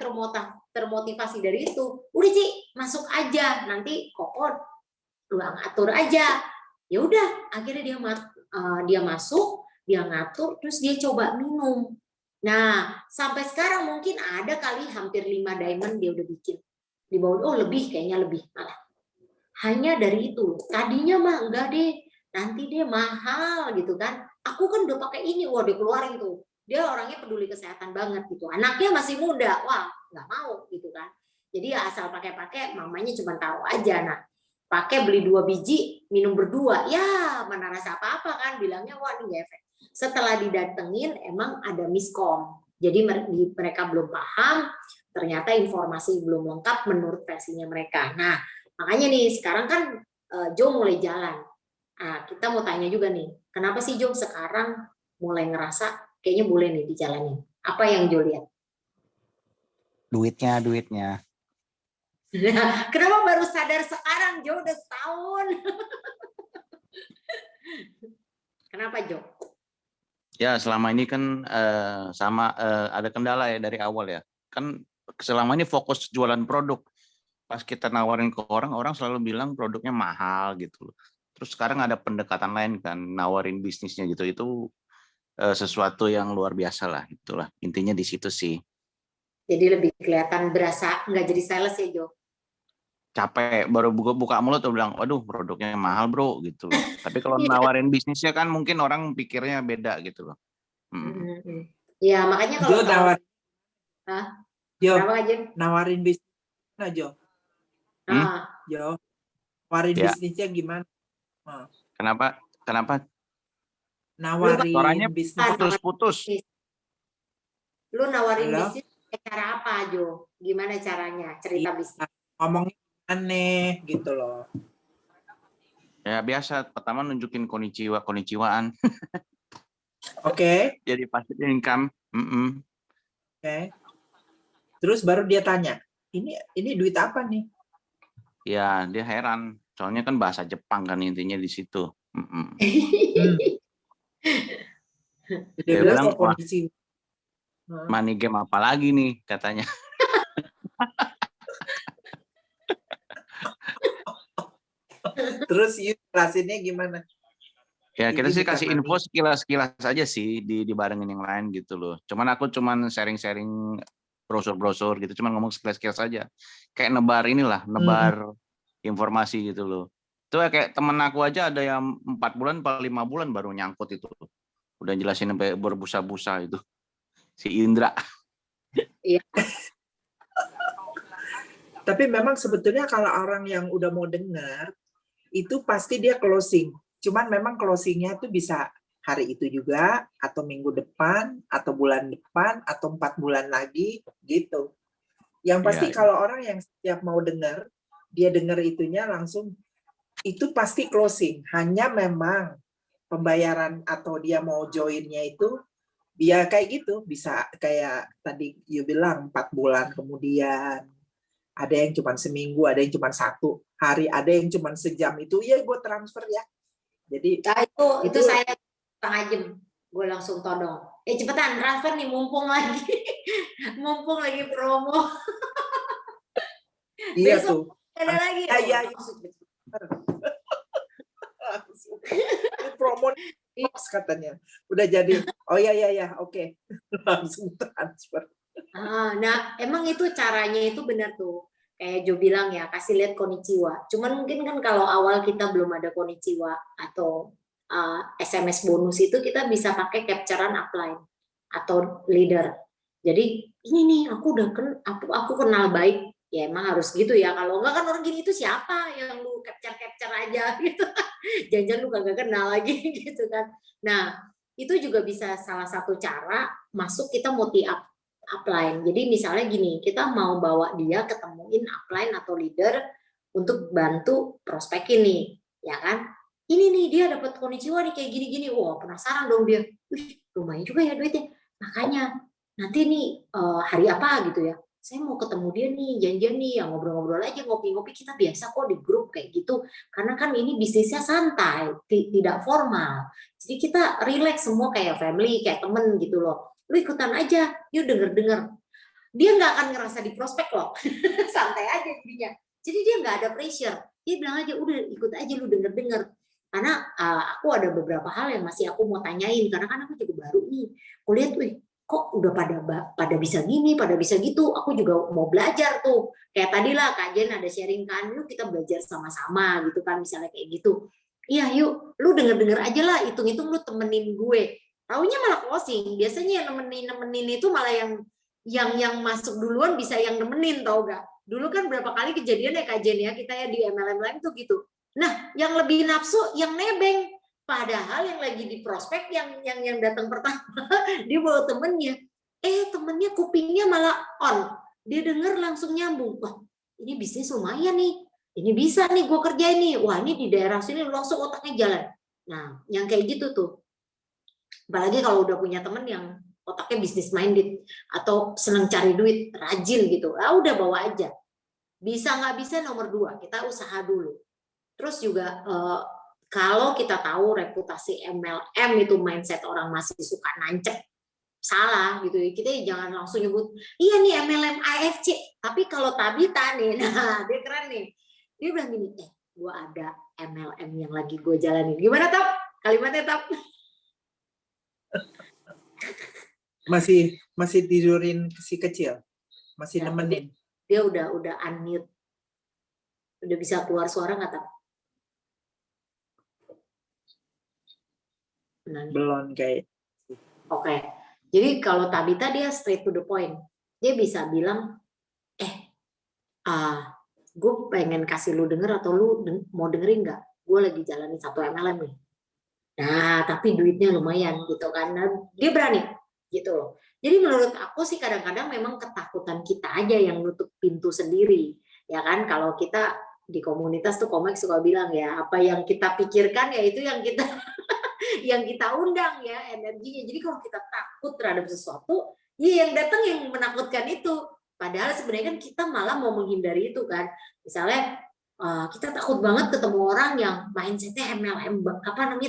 termotivasi dari itu, udah Ci, masuk aja, nanti koko lu ngatur aja. Ya udah, akhirnya dia masuk, dia ngatur, terus dia coba minum. Nah, sampai sekarang mungkin ada kali hampir 5 diamond dia udah bikin. Di bawah, lebih, kayaknya lebih malah. Hanya dari itu. Tadinya mah enggak deh, nanti dia mahal gitu kan. Aku kan udah pakai ini, wah dia keluarin tuh. Dia orangnya peduli kesehatan banget gitu. Anaknya masih muda, wah nggak mau gitu kan. Jadi ya asal pakai-pakai, mamanya cuma tahu aja. Nah, pakai beli 2 biji, minum berdua, ya mana rasa apa-apa kan, bilangnya wah ini efek. Setelah didatengin emang ada miskom, jadi mereka belum paham, ternyata informasi belum lengkap menurut versinya mereka. Nah makanya nih sekarang kan Jo mulai jalan. Nah, kita mau tanya juga nih, kenapa sih Jo sekarang mulai ngerasa kayaknya boleh nih dijalanin? Apa yang Jo lihat? Duitnya. Nah, kenapa baru sadar sekarang Jo, udah setahun? Kenapa Jo? Ya, selama ini kan ada kendala ya dari awal ya. Kan selama ini fokus jualan produk. Pas kita nawarin ke orang, orang selalu bilang produknya mahal gitu loh. Terus sekarang ada pendekatan lain kan, nawarin bisnisnya gitu. Itu sesuatu yang luar biasa lah, itulah. Intinya di situ sih. Jadi lebih kelihatan berasa nggak jadi sales ya Jo. Capek baru buka mulut tuh bilang, waduh produknya mahal bro gitu loh. Tapi kalau nawarin bisnisnya kan mungkin orang pikirnya beda gitu loh. Ya makanya Jo kalau Jo kenapa aja? nawarin bisnis gimana, Jo? Jo, nawarin Ya. bisnisnya gimana? Kenapa? Nawarin Suaranya bisnis. putus-putus. Lu nawarin Halo? bisnis cara apa Jo? Gimana caranya? Cerita bisnis. Ngomongnya aneh gitu loh. Ya biasa, pertama nunjukin konnichiwaan. Oke. Jadi passive income. Oke. Terus baru dia tanya, ini duit apa nih? Ya dia heran, soalnya kan bahasa Jepang kan intinya di situ. Dia bilang kok wah, kondisi money game apa lagi nih katanya. Terus jelasinnya gimana? Ya kita Ini sih kasih bukan info sekilas aja sih dibarengin yang lain gitu loh. Aku cuman sharing brosur gitu, cuman ngomong sekilas aja. Kayak nebar informasi gitu loh. Itu kayak temen aku aja ada yang 4 bulan, 5 bulan baru nyangkut itu. Udah jelasin sampai berbusa-busa itu. Si Indra. Iya. Tapi memang sebetulnya kalau orang yang udah mau dengar, itu pasti dia closing. Cuman memang closingnya itu bisa hari itu juga, atau minggu depan, atau bulan depan, atau 4 bulan lagi, gitu. Yang pasti kalau orang yang setiap mau dengar, dia dengar itunya langsung, itu pasti closing. Hanya memang pembayaran atau dia mau joinnya itu, dia kayak gitu, bisa kayak tadi you bilang 4 bulan kemudian, ada yang cuma seminggu, ada yang cuma 1 hari, ada yang cuma sejam itu, ya gue transfer ya. Jadi itu saya setengah jam, gue langsung todong. Cepetan transfer nih, mumpung lagi promo. Iya besok tuh. Ada lagi. Iya. Langsung. Promo katanya. Udah jadi. Oh ya, oke. Langsung transfer. Nah, emang itu caranya itu benar tuh. Kayak Jo bilang ya, kasih lihat konnichiwa. Cuman mungkin kan kalau awal kita belum ada konnichiwa atau SMS bonus itu kita bisa pakai capturean upline atau leader. Jadi ini nih aku kenal baik. Ya emang harus gitu ya. Kalau enggak kan orang gini itu siapa yang lu capture aja gitu. Jangan-jangan lu kagak kenal lagi gitu kan. Nah, itu juga bisa salah satu cara masuk kita multi upline. Jadi misalnya gini, kita mau bawa dia ketemuin upline atau leader untuk bantu prospek ini, ya kan? Ini nih dia dapat konnichiwa nih kayak gini-gini. Wah, penasaran dong dia. Wih, lumayan juga ya duitnya. Makanya nanti nih hari apa gitu ya. Saya mau ketemu dia nih, janjian nih, ya ngobrol-ngobrol aja, ngopi-ngopi, kita biasa kok di grup kayak gitu. Karena kan ini bisnisnya santai, tidak formal. Jadi kita relax semua kayak family, kayak temen gitu loh. Lu ikutan aja, yuk denger-denger. Dia nggak akan ngerasa di prospek loh. Santai aja jadinya. Jadi dia nggak ada pressure. Dia bilang aja, udah ikut aja lu denger-denger. Karena aku ada beberapa hal yang masih aku mau tanyain. Karena kan aku juga baru nih. Aku lihat, kok udah pada bisa gini, pada bisa gitu. Aku juga mau belajar tuh. Kayak tadi lah Kak Jen ada sharing kan, yuk kita belajar sama-sama gitu kan, misalnya kayak gitu. Iya yuk, lu denger-denger aja lah, hitung-hitung lu temenin gue. Taunya malah closing. Biasanya yang nemenin itu malah yang masuk duluan bisa yang nemenin, tau gak? Dulu kan berapa kali kejadian ya Kak Jen ya, kita ya di MLM lain tuh gitu. Nah, yang lebih nafsu yang nebeng. Padahal yang lagi di prospek yang datang pertama dia bawa temennya. Temennya kupingnya malah on. Dia denger langsung nyambung. Wah, ini bisnis lumayan nih. Ini bisa nih gue kerjain nih. Wah, ini di daerah sini langsung otaknya jalan. Nah, yang kayak gitu tuh. Apalagi kalau udah punya temen yang otaknya business minded atau senang cari duit, rajin gitu. Udah bawa aja. Bisa nggak bisa nomor 2, kita usaha dulu. Terus juga Kalau kita tahu reputasi MLM itu mindset orang masih suka nancep salah gitu ya, kita jangan langsung nyebut iya nih MLM AFC. Tapi kalau Tabita nih, nah dia keren nih, dia bilang gini, gue ada MLM yang lagi gue jalanin. Gimana Tap? Kalimatnya Tap? Masih tidurin si kecil, masih Ya, nemenin. dia udah unmute, udah bisa keluar suara nggak Tap? Nah, Belum kayak. Oke. Jadi kalau Tabita dia straight to the point. Dia bisa bilang, gue pengen kasih lu denger atau lu mau dengerin nggak? Gue lagi jalanin satu MLM nih. Nah, tapi duitnya lumayan gitu kan. Nah, dia berani gitu loh. Jadi menurut aku sih kadang-kadang memang ketakutan kita aja yang nutup pintu sendiri. Ya kan, kalau kita di komunitas tuh Komik suka bilang ya, apa yang kita pikirkan ya itu yang kita yang kita undang ya energinya. Jadi kalau kita takut terhadap sesuatu, ya yang datang yang menakutkan itu. Padahal sebenarnya kan kita malah mau menghindari itu kan. Misalnya kita takut banget ketemu orang yang mindsetnya MLM,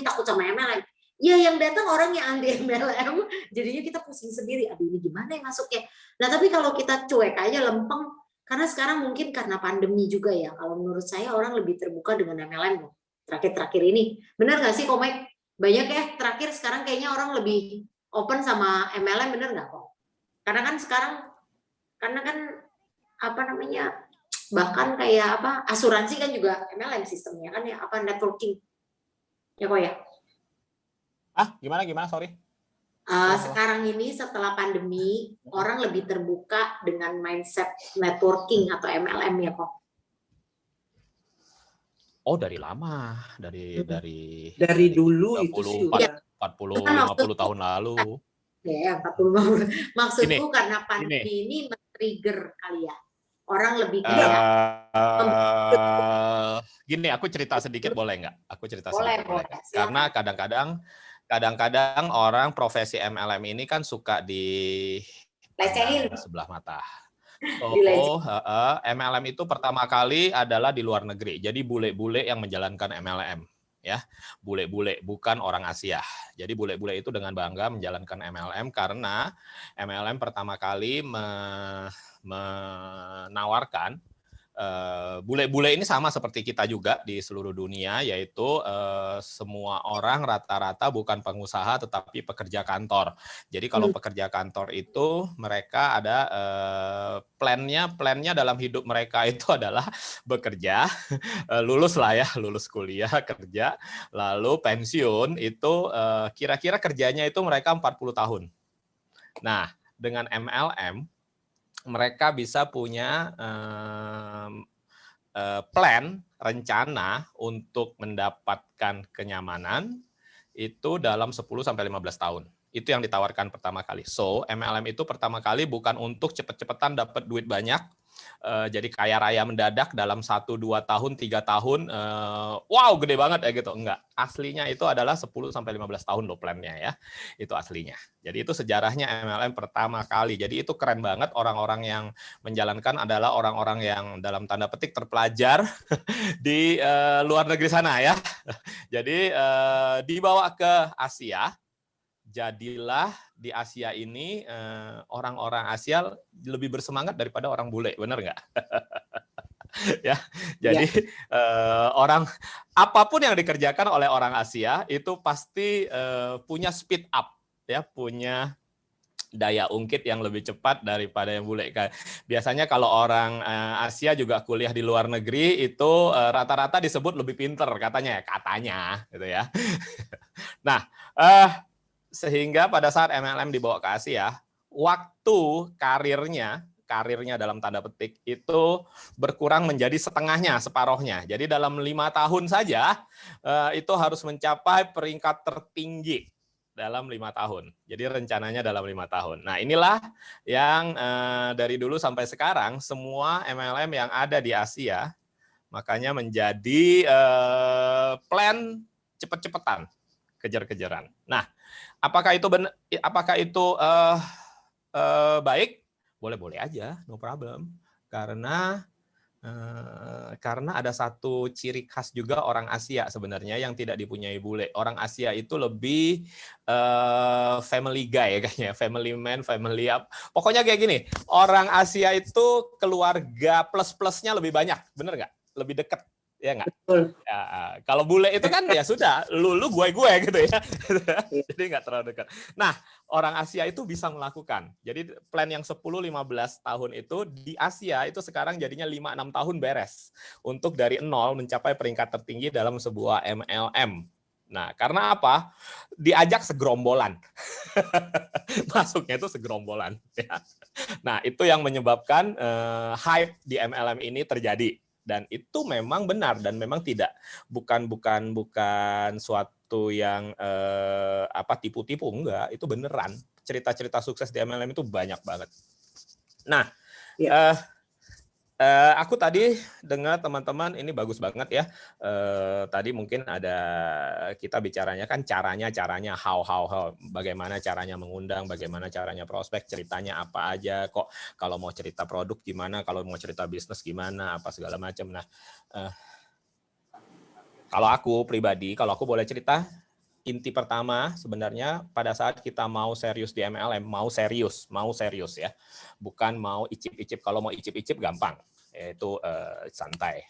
takut sama MLM. Ya yang datang orang yang anti MLM, jadinya kita pusing sendiri. Aduh ini gimana ya masuknya. Nah tapi kalau kita cuek aja lempeng, karena sekarang mungkin karena pandemi juga ya. Kalau menurut saya orang lebih terbuka dengan MLM terakhir-terakhir ini. Benar nggak sih Komik? Banyak ya terakhir sekarang kayaknya orang lebih open sama MLM, bener nggak kok? Karena kan bahkan kayak asuransi kan juga MLM sistemnya kan ya, networking ya kok ya. Gimana sorry. Sekarang ini setelah pandemi orang lebih terbuka dengan mindset networking atau MLM ya kok. Oh dari lama, dari dulu 30, itu sih 50 tahun lalu. Ya 40 maksudku karena pandemi ini men-trigger kali ya. Orang lebih kayak gini, aku cerita sedikit boleh nggak? Aku cerita sedikit boleh. Karena kadang-kadang orang profesi MLM ini kan suka di sebelah mata. MLM itu pertama kali adalah di luar negeri. Jadi bule-bule yang menjalankan MLM, ya. Bule-bule bukan orang Asia. Jadi bule-bule itu dengan bangga menjalankan MLM karena MLM pertama kali menawarkan bule-bule ini sama seperti kita juga di seluruh dunia, yaitu semua orang rata-rata bukan pengusaha tetapi pekerja kantor. Jadi kalau pekerja kantor itu mereka ada plannya dalam hidup mereka itu adalah bekerja, lulus kuliah, kerja, lalu pensiun itu kira-kira kerjanya itu mereka 40 tahun. Nah, dengan MLM mereka bisa punya rencana untuk mendapatkan kenyamanan itu dalam 10-15 tahun. Itu yang ditawarkan pertama kali. So, MLM itu pertama kali bukan untuk cepet-cepetan dapat duit banyak, jadi kaya raya mendadak dalam 1-2 tahun, 3 tahun, wow gede banget ya gitu. Enggak, aslinya itu adalah 10-15 tahun loh plannya ya, itu aslinya. Jadi itu sejarahnya MLM pertama kali. Jadi itu keren banget, orang-orang yang menjalankan adalah orang-orang yang dalam tanda petik terpelajar di luar negeri sana ya. Jadi dibawa ke Asia. Jadilah di Asia ini orang-orang Asia lebih bersemangat daripada orang bule, benar nggak? Ya, jadi orang apapun yang dikerjakan oleh orang Asia itu pasti punya speed up, ya, punya daya ungkit yang lebih cepat daripada yang bule. Biasanya kalau orang Asia juga kuliah di luar negeri itu rata-rata disebut lebih pinter katanya, gitu ya. Nah. Sehingga pada saat MLM dibawa ke Asia, waktu karirnya dalam tanda petik itu berkurang menjadi setengahnya, separohnya. Jadi dalam 5 tahun saja itu harus mencapai peringkat tertinggi dalam 5 tahun. Jadi rencananya dalam 5 tahun. Nah inilah yang dari dulu sampai sekarang semua MLM yang ada di Asia makanya menjadi plan cepet-cepetan, kejar-kejaran. Nah, apakah itu baik? Boleh-boleh aja, no problem. Karena Karena ada satu ciri khas juga orang Asia sebenarnya yang tidak dipunyai bule. Orang Asia itu lebih family guy kayaknya, family man, family up. Pokoknya kayak gini, orang Asia itu keluarga plus-plusnya lebih banyak, bener nggak? Lebih dekat, ya nggak? Betul. Ya, kalau bule itu kan ya sudah, lu gue gitu ya. Jadi nggak terlalu dekat. Nah, orang Asia itu bisa melakukan. Jadi plan yang 10-15 tahun itu di Asia itu sekarang jadinya 5-6 tahun beres untuk dari nol mencapai peringkat tertinggi dalam sebuah MLM. Nah, karena apa? Diajak segerombolan. Masuknya itu segerombolan. Ya. Nah, itu yang menyebabkan hype di MLM ini terjadi. Dan itu memang benar dan memang bukan suatu yang tipu-tipu, enggak, itu beneran. Cerita-cerita sukses di MLM itu banyak banget. Nah, aku tadi dengar teman-teman ini bagus banget ya. Tadi mungkin ada kita bicaranya kan caranya how, bagaimana caranya mengundang, bagaimana caranya prospek, ceritanya apa aja, kok kalau mau cerita produk gimana, kalau mau cerita bisnis gimana, apa segala macam. Nah, kalau aku pribadi, kalau aku boleh cerita, inti pertama sebenarnya pada saat kita mau serius di MLM, mau serius ya, bukan mau icip-icip. Kalau mau icip-icip gampang, yaitu santai.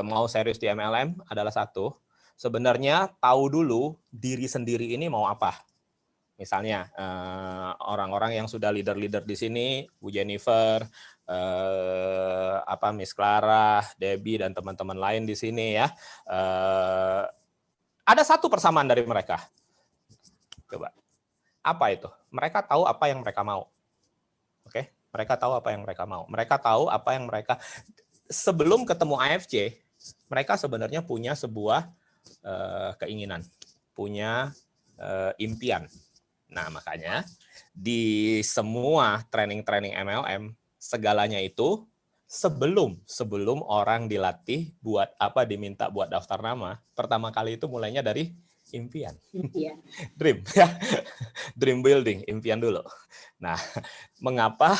Mau serius di MLM adalah satu, sebenarnya tahu dulu diri sendiri ini mau apa. Misalnya orang-orang yang sudah leader-leader di sini, Bu Jennifer, Miss Clara, Debbie dan teman-teman lain di sini ya. Ada satu persamaan dari mereka. Coba. Apa itu? Mereka tahu apa yang mereka mau. Oke? Mereka tahu apa yang mereka mau. Mereka tahu apa yang mereka... Sebelum ketemu AFC, mereka sebenarnya punya sebuah keinginan. Punya impian. Nah, makanya di semua training-training MLM, segalanya itu sebelum orang dilatih buat apa, diminta buat daftar nama, pertama kali itu mulainya dari impian. Dream ya. Dream building, impian dulu. Nah, mengapa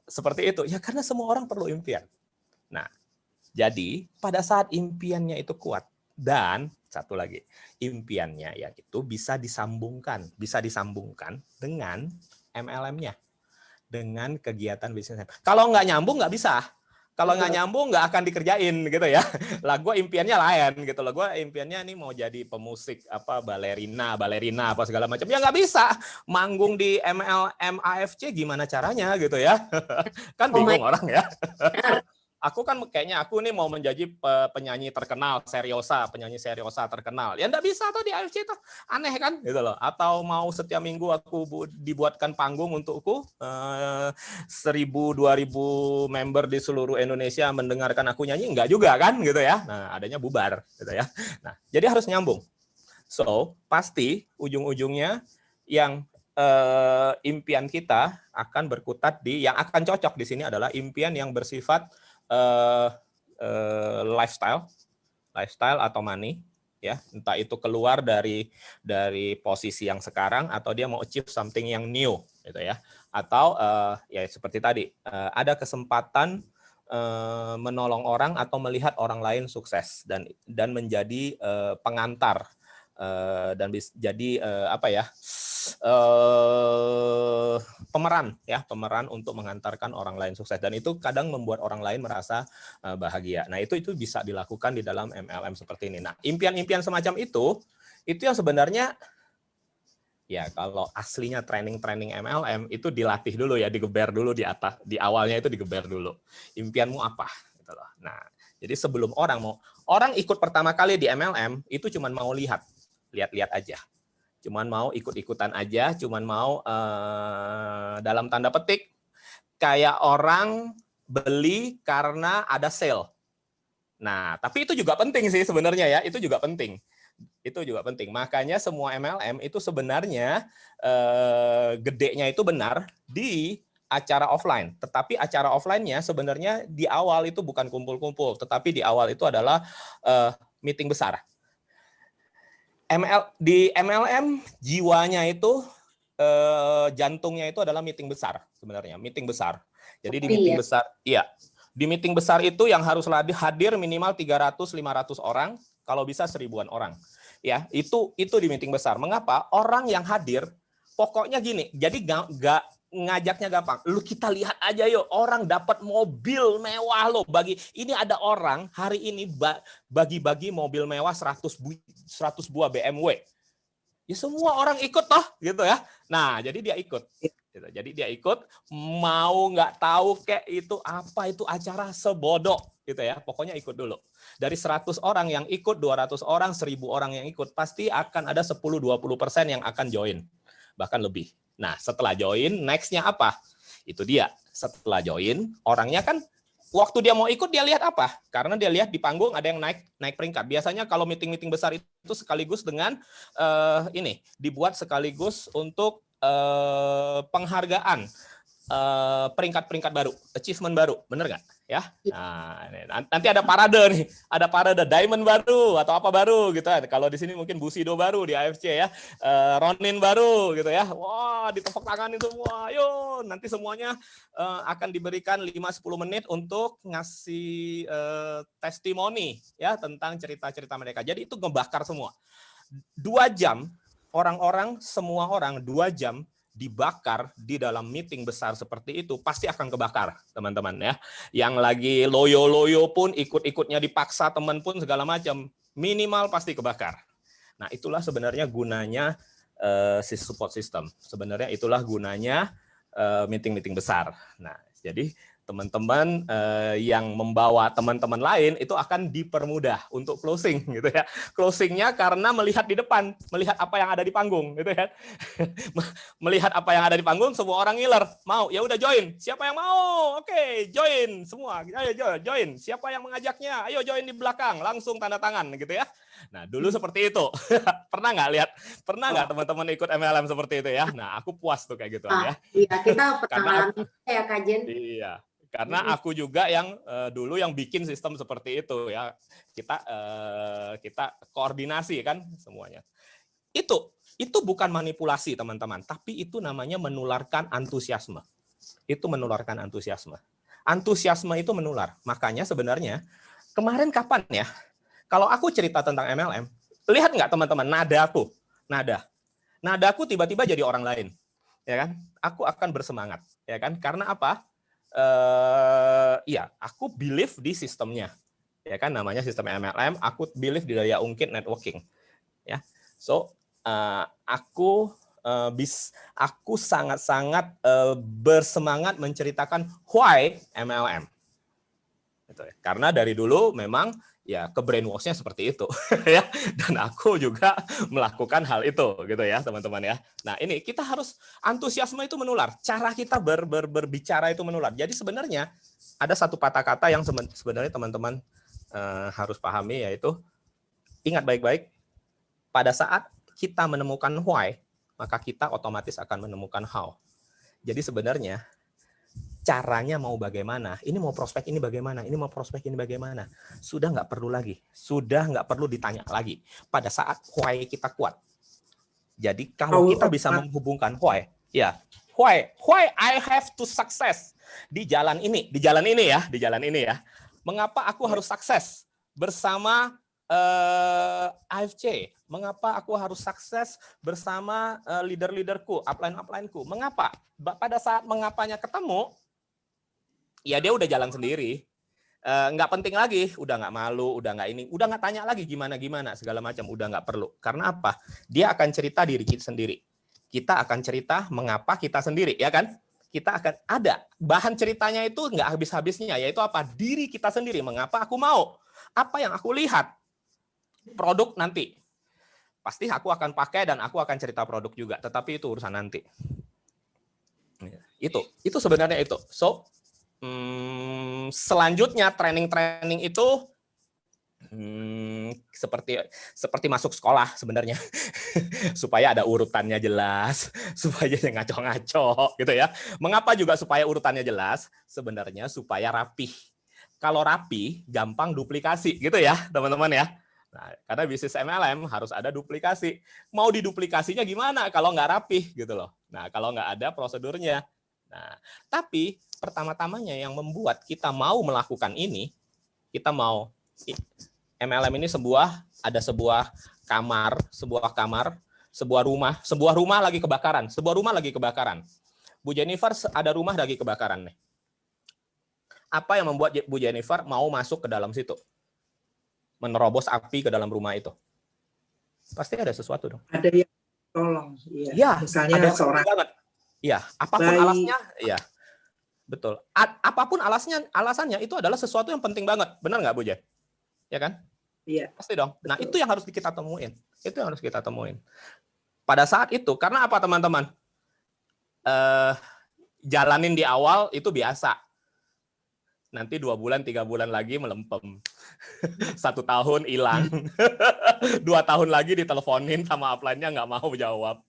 seperti itu? Ya karena semua orang perlu impian. Nah, jadi pada saat impiannya itu kuat dan satu lagi, impiannya ya itu bisa disambungkan dengan MLM-nya, dengan kegiatan bisnisnya. Kalau nggak nyambung nggak bisa. Kalau nggak nyambung nggak akan dikerjain gitu ya. Lah gue impiannya lain gitu loh. Gue impiannya nih mau jadi pemusik balerina apa segala macam. Ya nggak bisa. Manggung di MLM AFC gimana caranya gitu ya. Kan bingung orang ya. Aku kan kayaknya aku nih mau menjadi penyanyi terkenal, penyanyi seriosa terkenal. Ya enggak bisa tuh di AFC tuh. Aneh kan gitu loh. Atau mau setiap minggu aku dibuatkan panggung untukku 1.000-2.000 member di seluruh Indonesia mendengarkan aku nyanyi, enggak juga kan gitu ya. Nah, adanya bubar gitu ya. Nah, jadi harus nyambung. So, pasti ujung-ujungnya yang impian kita akan berkutat yang akan cocok di sini adalah impian yang bersifat lifestyle atau money ya, entah itu keluar dari posisi yang sekarang atau dia mau achieve something yang new gitu ya, atau ya seperti tadi ada kesempatan menolong orang atau melihat orang lain sukses dan menjadi pengantar dan jadi pemeran untuk mengantarkan orang lain sukses, dan itu kadang membuat orang lain merasa bahagia. Nah, itu bisa dilakukan di dalam MLM seperti ini. Nah, impian-impian semacam itu yang sebenarnya ya kalau aslinya training MLM itu dilatih dulu ya, digeber dulu di atas, di awalnya itu digeber dulu. Impianmu apa gitu loh. Nah, jadi sebelum orang ikut pertama kali di MLM itu cuma mau lihat aja. Cuman mau ikut-ikutan aja, cuman mau dalam tanda petik kayak orang beli karena ada sale. Nah, tapi itu juga penting sih sebenarnya ya, itu juga penting. Makanya semua MLM itu sebenarnya gedenya itu benar di acara offline. Tetapi acara offline-nya sebenarnya di awal itu bukan kumpul-kumpul, tetapi di awal itu adalah meeting besar. Di MLM jiwanya itu jantungnya itu adalah meeting besar sebenarnya, meeting besar. Jadi di meeting besar, iya, Di meeting besar itu yang harus hadir minimal 300-500 orang, kalau bisa 1000-an orang. Ya, itu di meeting besar. Mengapa? Orang yang hadir pokoknya gini. Jadi nggak ngajaknya gampang. Lu kita lihat aja yuk, orang dapat mobil mewah loh. Ini ada orang hari ini bagi-bagi mobil mewah 100 buah BMW. Ya semua orang ikut toh, gitu ya. Nah, jadi dia ikut. Gitu. Jadi dia ikut, mau nggak tahu kayak itu apa itu acara sebodoh gitu ya. Pokoknya ikut dulu. Dari 100 orang yang ikut, 200 orang, 1000 orang yang ikut, pasti akan ada 10-20% yang akan join. Bahkan lebih. Nah, setelah join, next-nya apa? Itu dia. Setelah join, orangnya kan waktu dia mau ikut dia lihat apa? Karena dia lihat di panggung ada yang naik peringkat. Biasanya kalau meeting-meeting besar itu sekaligus dengan dibuat sekaligus untuk penghargaan peringkat-peringkat baru, achievement baru, bener nggak? Ya, nah, nanti ada parade diamond baru atau apa baru gitu kan. Kalau di sini mungkin Bushido baru di AFC ya, Ronin baru gitu ya. Wah, ditepuk tangan itu semua. Yo, nanti semuanya akan diberikan 5-10 menit untuk ngasih testimoni ya tentang cerita-cerita mereka. Jadi itu ngebakar semua. 2 jam. Semua orang 2 jam dibakar di dalam meeting besar seperti itu, pasti akan kebakar, teman-teman ya. Yang lagi loyo-loyo pun, ikut-ikutnya dipaksa teman pun segala macam, minimal pasti kebakar. Nah, itulah sebenarnya gunanya si support system. Sebenarnya itulah gunanya meeting-meeting besar. Nah, jadi teman-teman yang membawa teman-teman lain itu akan dipermudah untuk closing gitu ya. Closingnya karena melihat di depan, melihat apa yang ada di panggung gitu ya. Melihat apa yang ada di panggung, semua orang ngiler, mau ya udah join. Siapa yang mau? Oke, join semua. Ayo join. Siapa yang mengajaknya? Ayo join di belakang, langsung tanda tangan gitu ya. Nah, dulu seperti itu. Pernah nggak teman-teman ikut MLM seperti itu ya? Nah, aku puas tuh kayak gitu ya. Iya, kita pernah ya Kak Jen. Iya. Karena aku juga yang dulu yang bikin sistem seperti itu ya. Kita koordinasi kan semuanya. Itu bukan manipulasi teman-teman, tapi itu namanya menularkan antusiasme. Itu menularkan antusiasme. Antusiasme itu menular. Makanya sebenarnya kemarin kapan ya? Kalau aku cerita tentang MLM, lihat nggak teman-teman nadaku tiba-tiba jadi orang lain, ya kan? Aku akan bersemangat, ya kan? Karena apa? Aku believe di sistemnya, ya kan, namanya sistem MLM. Aku believe di daya ungkit networking, ya. So aku sangat-sangat bersemangat menceritakan why MLM, gitu ya. Karena dari dulu memang ya ke brainwash-nya seperti itu ya, dan aku juga melakukan hal itu gitu ya teman-teman ya. Nah ini kita harus antusiasme itu menular, cara kita berbicara itu menular. Jadi sebenarnya ada satu patah kata yang sebenarnya teman-teman harus pahami, yaitu ingat baik-baik, pada saat kita menemukan why, maka kita otomatis akan menemukan how. Jadi sebenarnya caranya mau bagaimana, ini mau prospek ini bagaimana, ini mau prospek ini bagaimana, sudah nggak perlu lagi, sudah nggak perlu ditanya lagi pada saat why kita kuat. Jadi kalau kita bisa menghubungkan why, ya why I have to success di jalan ini ya. Mengapa aku harus sukses bersama AFC? Mengapa aku harus sukses bersama leader-leaderku, upline-ku? Mengapa? Pada saat mengapanya ketemu, ya dia udah jalan sendiri, nggak penting lagi, udah nggak malu, udah nggak ini, udah nggak tanya lagi gimana segala macam, udah nggak perlu. Karena apa? Dia akan cerita diri kita sendiri. Kita akan cerita mengapa kita sendiri, ya kan? Kita akan ada bahan ceritanya itu nggak habis-habisnya, yaitu apa? Diri kita sendiri. Mengapa aku mau? Apa yang aku lihat? Produk nanti pasti aku akan pakai dan aku akan cerita produk juga. Tetapi itu urusan nanti. Itu sebenarnya itu. So selanjutnya training itu seperti masuk sekolah sebenarnya. Supaya ada urutannya jelas, supaya ngaco-ngaco gitu ya. Mengapa juga supaya urutannya jelas? Sebenarnya supaya rapih. Kalau rapi, gampang duplikasi gitu ya, teman-teman ya. Nah, karena bisnis MLM harus ada duplikasi. Mau diduplikasinya gimana kalau nggak rapih gitu loh. Nah, kalau nggak ada prosedurnya. Nah, tapi pertama-tamanya yang membuat kita mau melakukan ini, kita mau MLM ini ada sebuah kamar, sebuah rumah lagi kebakaran. Bu Jennifer ada rumah lagi kebakaran nih. Apa yang membuat Bu Jennifer mau masuk ke dalam situ? Menerobos api ke dalam rumah itu. Pasti ada sesuatu dong. Ada yang tolong. Iya. Ya, Misalnya ada seorang banget. Iya, apapun bayi. alasnya, iya. Betul. Apapun alasannya itu adalah sesuatu yang penting banget. Benar nggak, Bu Jen? Ya kan? Iya. Pasti dong. Nah, Betul. itu yang harus kita temuin. Pada saat itu, karena apa teman-teman? Jalanin di awal itu biasa. Nanti 2 bulan, 3 bulan lagi melempem. 1 tahun hilang. 2 tahun lagi diteleponin sama upline-nya nggak mau jawab.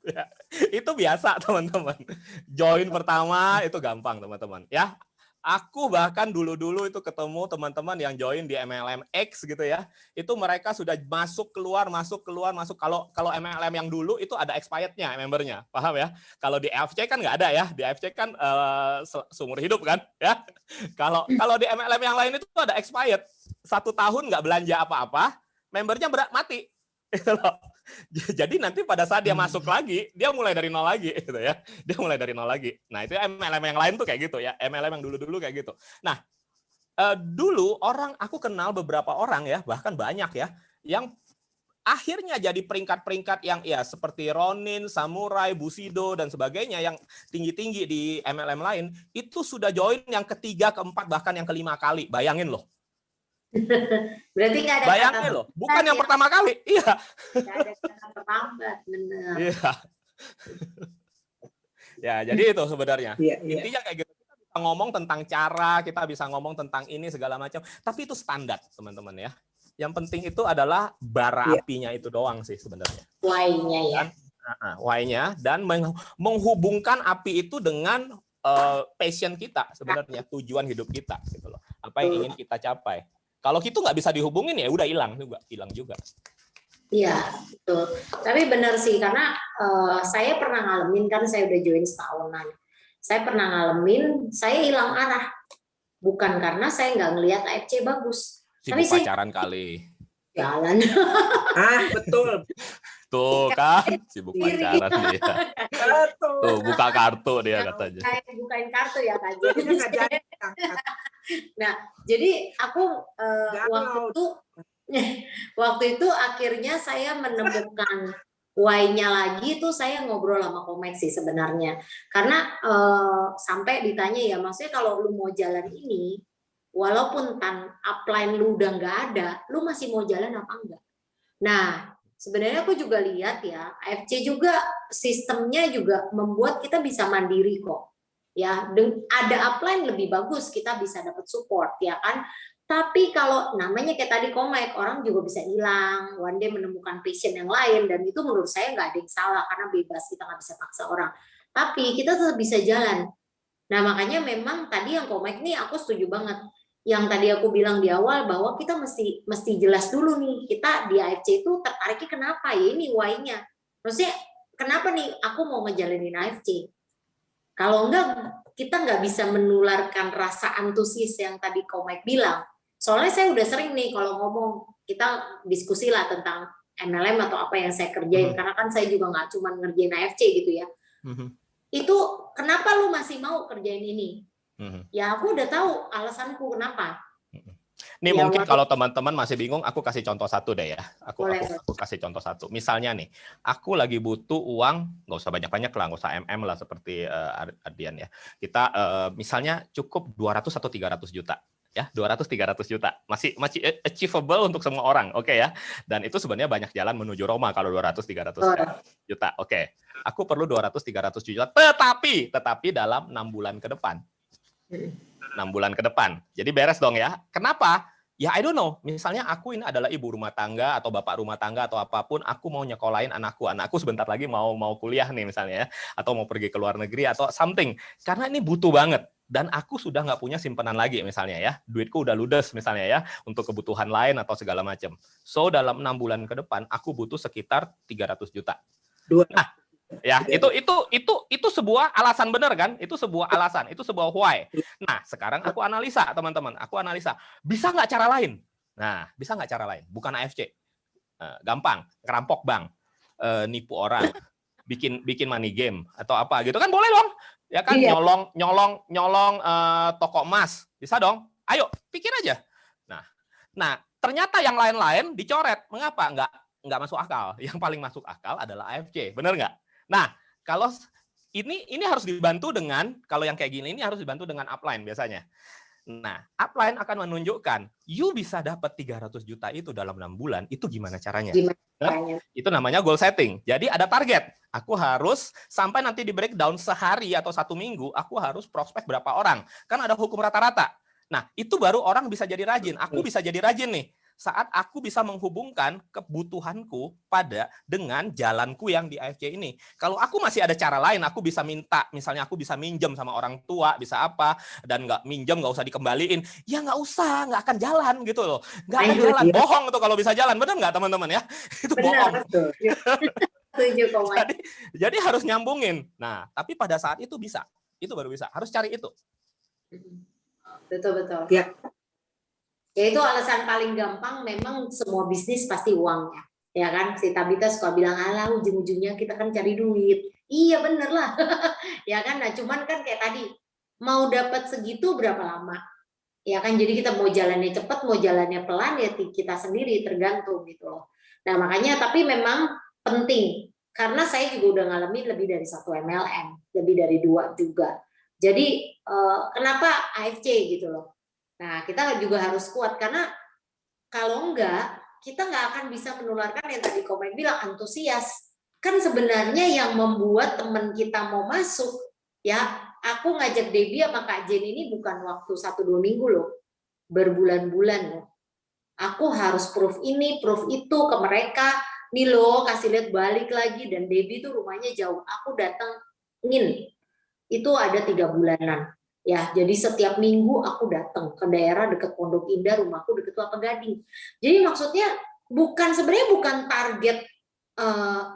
Itu biasa teman-teman. Join pertama itu gampang teman-teman. Ya, aku bahkan dulu-dulu itu ketemu teman-teman yang join di MLM X gitu ya. Itu mereka sudah masuk keluar. Kalau MLM yang dulu itu ada expired-nya membernya, paham ya? Kalau di AFC kan nggak ada ya. Di AFC kan seumur hidup kan, ya. Kalau di MLM yang lain itu ada expired. 1 tahun nggak belanja apa-apa, membernya mati. Gitu loh. Jadi nanti pada saat dia masuk lagi, dia mulai dari nol lagi, gitu ya. Dia mulai dari nol lagi. Nah itu MLM yang lain tuh kayak gitu ya. MLM yang dulu-dulu kayak gitu. Nah dulu aku kenal beberapa orang ya, bahkan banyak ya, yang akhirnya jadi peringkat-peringkat yang ya seperti Ronin, Samurai, Bushido dan sebagainya yang tinggi-tinggi di MLM lain itu sudah join yang ketiga, keempat, bahkan yang kelima kali. Bayangin loh. Berarti nggak ada Bayangin kata loh, bukan yang ya. pertama kali. Iya. Nggak ada kata terlambat, benar. Iya. Ya, jadi itu sebenarnya. Iya, iya. Intinya kayak gitu. Kita bisa ngomong tentang cara, kita bisa ngomong tentang ini segala macam, tapi itu standar, teman-teman ya. Yang penting itu adalah bara Iya. apinya itu doang sih sebenarnya. Why-nya ya. Why-nya dan menghubungkan api itu dengan passion kita sebenarnya, tujuan hidup kita gitu loh. Apa yang ingin kita capai. Kalau itu nggak bisa dihubungin ya udah hilang juga. Iya, betul. Tapi benar sih, karena saya pernah ngalamin, kan saya udah join setahunan. Saya pernah ngalamin, saya hilang arah. Bukan karena saya nggak ngelihat AFC bagus. Sibuk Tapi pacaran kali. Jalan. Betul. Tuh kan, sibuk pacaran dia. Betul. Tuh, buka kartu dia katanya. Saya bukain kartu ya, Kak. Dia nggak jadi angkat. Nah, jadi aku Galau. waktu itu akhirnya saya menemukan why-nya lagi tuh, saya ngobrol sama Komek sih sebenarnya. Karena sampai ditanya ya, maksudnya kalau lu mau jalan ini, walaupun upline lu udah nggak ada, lu masih mau jalan apa enggak? Nah, sebenarnya aku juga lihat ya, AFC juga sistemnya juga membuat kita bisa mandiri kok. Ya, ada upline lebih bagus, kita bisa dapat support ya kan. Tapi kalau namanya kayak tadi Komek, orang juga bisa hilang, one day menemukan passion yang lain, dan itu menurut saya nggak ada yang salah karena bebas, kita nggak bisa paksa orang. Tapi kita tetap bisa jalan. Nah makanya memang tadi yang Komek nih aku setuju banget. Yang tadi aku bilang di awal bahwa kita mesti jelas dulu nih, kita di AFC itu tertariknya kenapa ya, ini why-nya. Maksudnya kenapa nih aku mau ngejalanin AFC? Kalau enggak, kita nggak bisa menularkan rasa antusias yang tadi Komek bilang. Soalnya saya udah sering nih kalau ngomong, kita diskusi lah tentang MLM atau apa yang saya kerjain. Karena kan saya juga nggak cuma ngerjain AFC gitu ya. Itu kenapa lu masih mau kerjain ini? Ya aku udah tahu alasanku kenapa. Ini Ya, mungkin kalau teman-teman masih bingung, aku kasih contoh satu deh ya. Aku Boleh. kasih contoh satu. Misalnya nih, aku lagi butuh uang, nggak usah banyak-banyak lah, nggak usah MM lah seperti Ardian ya. Kita misalnya cukup 200 atau 300 juta. Ya, 200-300 juta. Masih achievable untuk semua orang, oke ya. Dan itu sebenarnya banyak jalan menuju Roma kalau 200-300 juta. Oke. Aku perlu 200-300 juta, tetapi dalam 6 bulan ke depan. 6 bulan ke depan. Jadi beres dong ya. Kenapa? Ya I don't know. Misalnya aku ini adalah ibu rumah tangga atau bapak rumah tangga atau apapun, aku mau nyekolahin anakku. Anakku sebentar lagi mau kuliah nih misalnya ya, atau mau pergi ke luar negeri atau something. Karena ini butuh banget. Dan aku sudah nggak punya simpanan lagi misalnya ya. Duitku udah ludes misalnya ya, untuk kebutuhan lain atau segala macam. So dalam 6 bulan ke depan, aku butuh sekitar 300 juta. Ya, itu sebuah alasan benar kan? Itu sebuah alasan, itu sebuah why. Nah, sekarang aku analisa, teman-teman. Aku analisa. Bisa nggak cara lain? Nah, bisa nggak cara lain? Bukan AFC. Gampang, ngerampok bank, nipu orang, bikin money game atau apa gitu kan boleh dong. Ya kan, Iya. nyolong toko emas. Bisa dong. Ayo, pikir aja. Nah, ternyata yang lain-lain dicoret. Mengapa? Nggak masuk akal. Yang paling masuk akal adalah AFC. Benar nggak? Nah, kalau ini harus dibantu dengan, kalau yang kayak gini ini harus dibantu dengan upline biasanya. Nah, upline akan menunjukkan, you bisa dapat 300 juta itu dalam 6 bulan, itu gimana caranya? Gimana caranya? Itu namanya goal setting. Jadi ada target. Aku harus sampai nanti di breakdown sehari atau 1 minggu, aku harus prospek berapa orang. Kan ada hukum rata-rata. Nah, itu baru orang bisa jadi rajin. Aku bisa jadi rajin nih. Saat aku bisa menghubungkan kebutuhanku dengan jalanku yang di AFC ini. Kalau aku masih ada cara lain, aku bisa minta, misalnya aku bisa minjem sama orang tua, bisa apa, dan nggak minjem, nggak usah dikembaliin, ya nggak usah, nggak akan jalan gitu loh. Nggak akan jalan, bohong tuh kalau bisa jalan, benar nggak teman-teman ya? Itu bohong. Betul. Jadi harus nyambungin. Nah, tapi pada saat itu bisa. Itu baru bisa. Harus cari itu. Betul. Ya. Ya itu alasan paling gampang, memang semua bisnis pasti uangnya. Ya kan, si Tabita suka bilang, alah ujung-ujungnya kita kan cari duit. Iya bener lah. Ya kan, nah cuman kan kayak tadi, mau dapat segitu berapa lama? Ya kan, jadi kita mau jalannya cepat, mau jalannya pelan, ya kita sendiri tergantung gitu loh. Nah makanya, tapi memang penting, karena saya juga udah ngalamin lebih dari 1 MLM, lebih dari 2 juga. Jadi kenapa AFC gitu loh. Nah, kita juga harus kuat, karena kalau enggak, kita nggak akan bisa menularkan yang tadi Komeng bilang, antusias. Kan sebenarnya yang membuat teman kita mau masuk, ya, aku ngajak Debbie sama Kak Jen ini bukan waktu 1-2 minggu loh, berbulan-bulan loh. Aku harus proof ini, proof itu ke mereka, nih loh, kasih lihat balik lagi, dan Debbie tuh rumahnya jauh, aku datengin, itu ada 3 bulanan. Ya, jadi setiap minggu aku datang ke daerah dekat Pondok Indah, rumahku dekat Kelapa Gading. Jadi maksudnya sebenarnya bukan target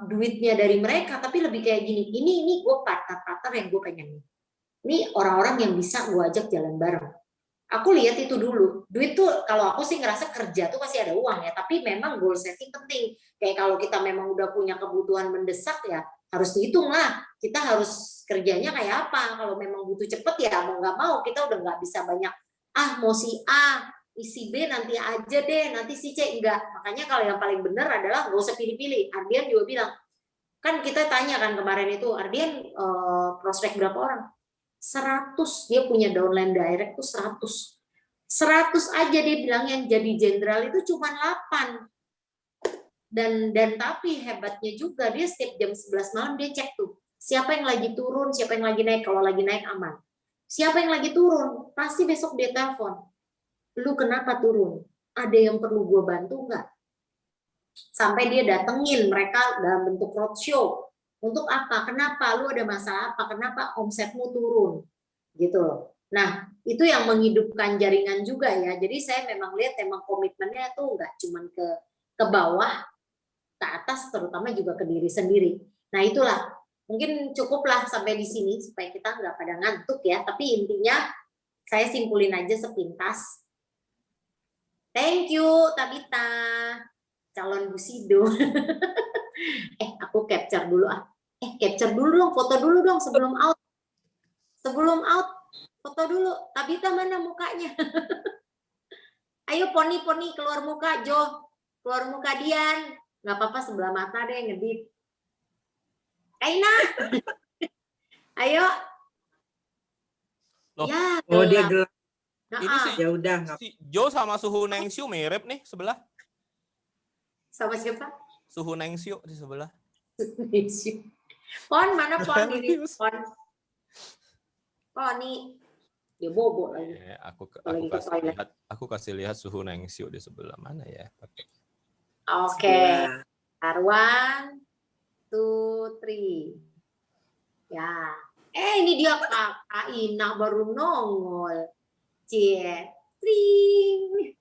duitnya dari mereka, tapi lebih kayak gini. Ini gue partner yang gue pengen. Ini orang-orang yang bisa gue ajak jalan bareng. Aku lihat itu dulu. Duit tuh kalau aku sih ngerasa kerja tuh pasti ada uang ya, tapi memang goal setting penting. Kayak kalau kita memang udah punya kebutuhan mendesak ya harus dihitung lah. Kita harus kerjanya kayak apa. Kalau memang butuh cepet ya mau nggak mau kita udah nggak bisa banyak. Mau si A, si B nanti aja deh, nanti si C enggak. Makanya kalau yang paling benar adalah nggak usah pilih-pilih. Ardian juga bilang, kan kita tanya kan kemarin itu, Ardian prospek berapa orang? 100, dia punya downline direct tuh 100 aja dia bilang, yang jadi jenderal itu cuma 8. Dan tapi hebatnya juga dia setiap jam 11 malam dia cek tuh siapa yang lagi turun, siapa yang lagi naik. Kalau lagi naik aman, siapa yang lagi turun pasti besok dia telepon, lu kenapa turun, ada yang perlu gue bantu nggak, sampai dia datengin mereka dalam bentuk roadshow. Untuk apa? Kenapa? Lu ada masalah apa? Kenapa omsetmu turun? Gitu loh. Nah, itu yang menghidupkan jaringan juga ya. Jadi saya memang lihat memang komitmennya tuh nggak cuma ke bawah, ke atas, terutama juga ke diri sendiri. Nah, itulah. Mungkin cukuplah sampai di sini supaya kita nggak pada ngantuk ya. Tapi intinya saya simpulin aja sepintas. Thank you, Tabita. Calon Busido. Aku capture dulu capture dulu dong, foto dulu dong sebelum out. Sebelum out, foto dulu. Tabita mana mukanya? Ayo Poni keluar muka, Jo. Keluar muka Dian. Nggak apa-apa sebelah mata deh ngedit. Aina. Ayo. Loh. Ya, Oh dia gelap. Ini sih Ya udah si Jo sama Suhu Nengxiu mirip nih sebelah. Sama siapa? Suhu Nengxiu di sebelah. Pon mana Pon ini? Pon nih. Dia bobo lagi. Aku kasih lihat Suhu Nengxiu di sebelah mana ya? Oke. 1, 2, 3. Ya. Ini dia Kak Ina baru nongol. Cie. Tring.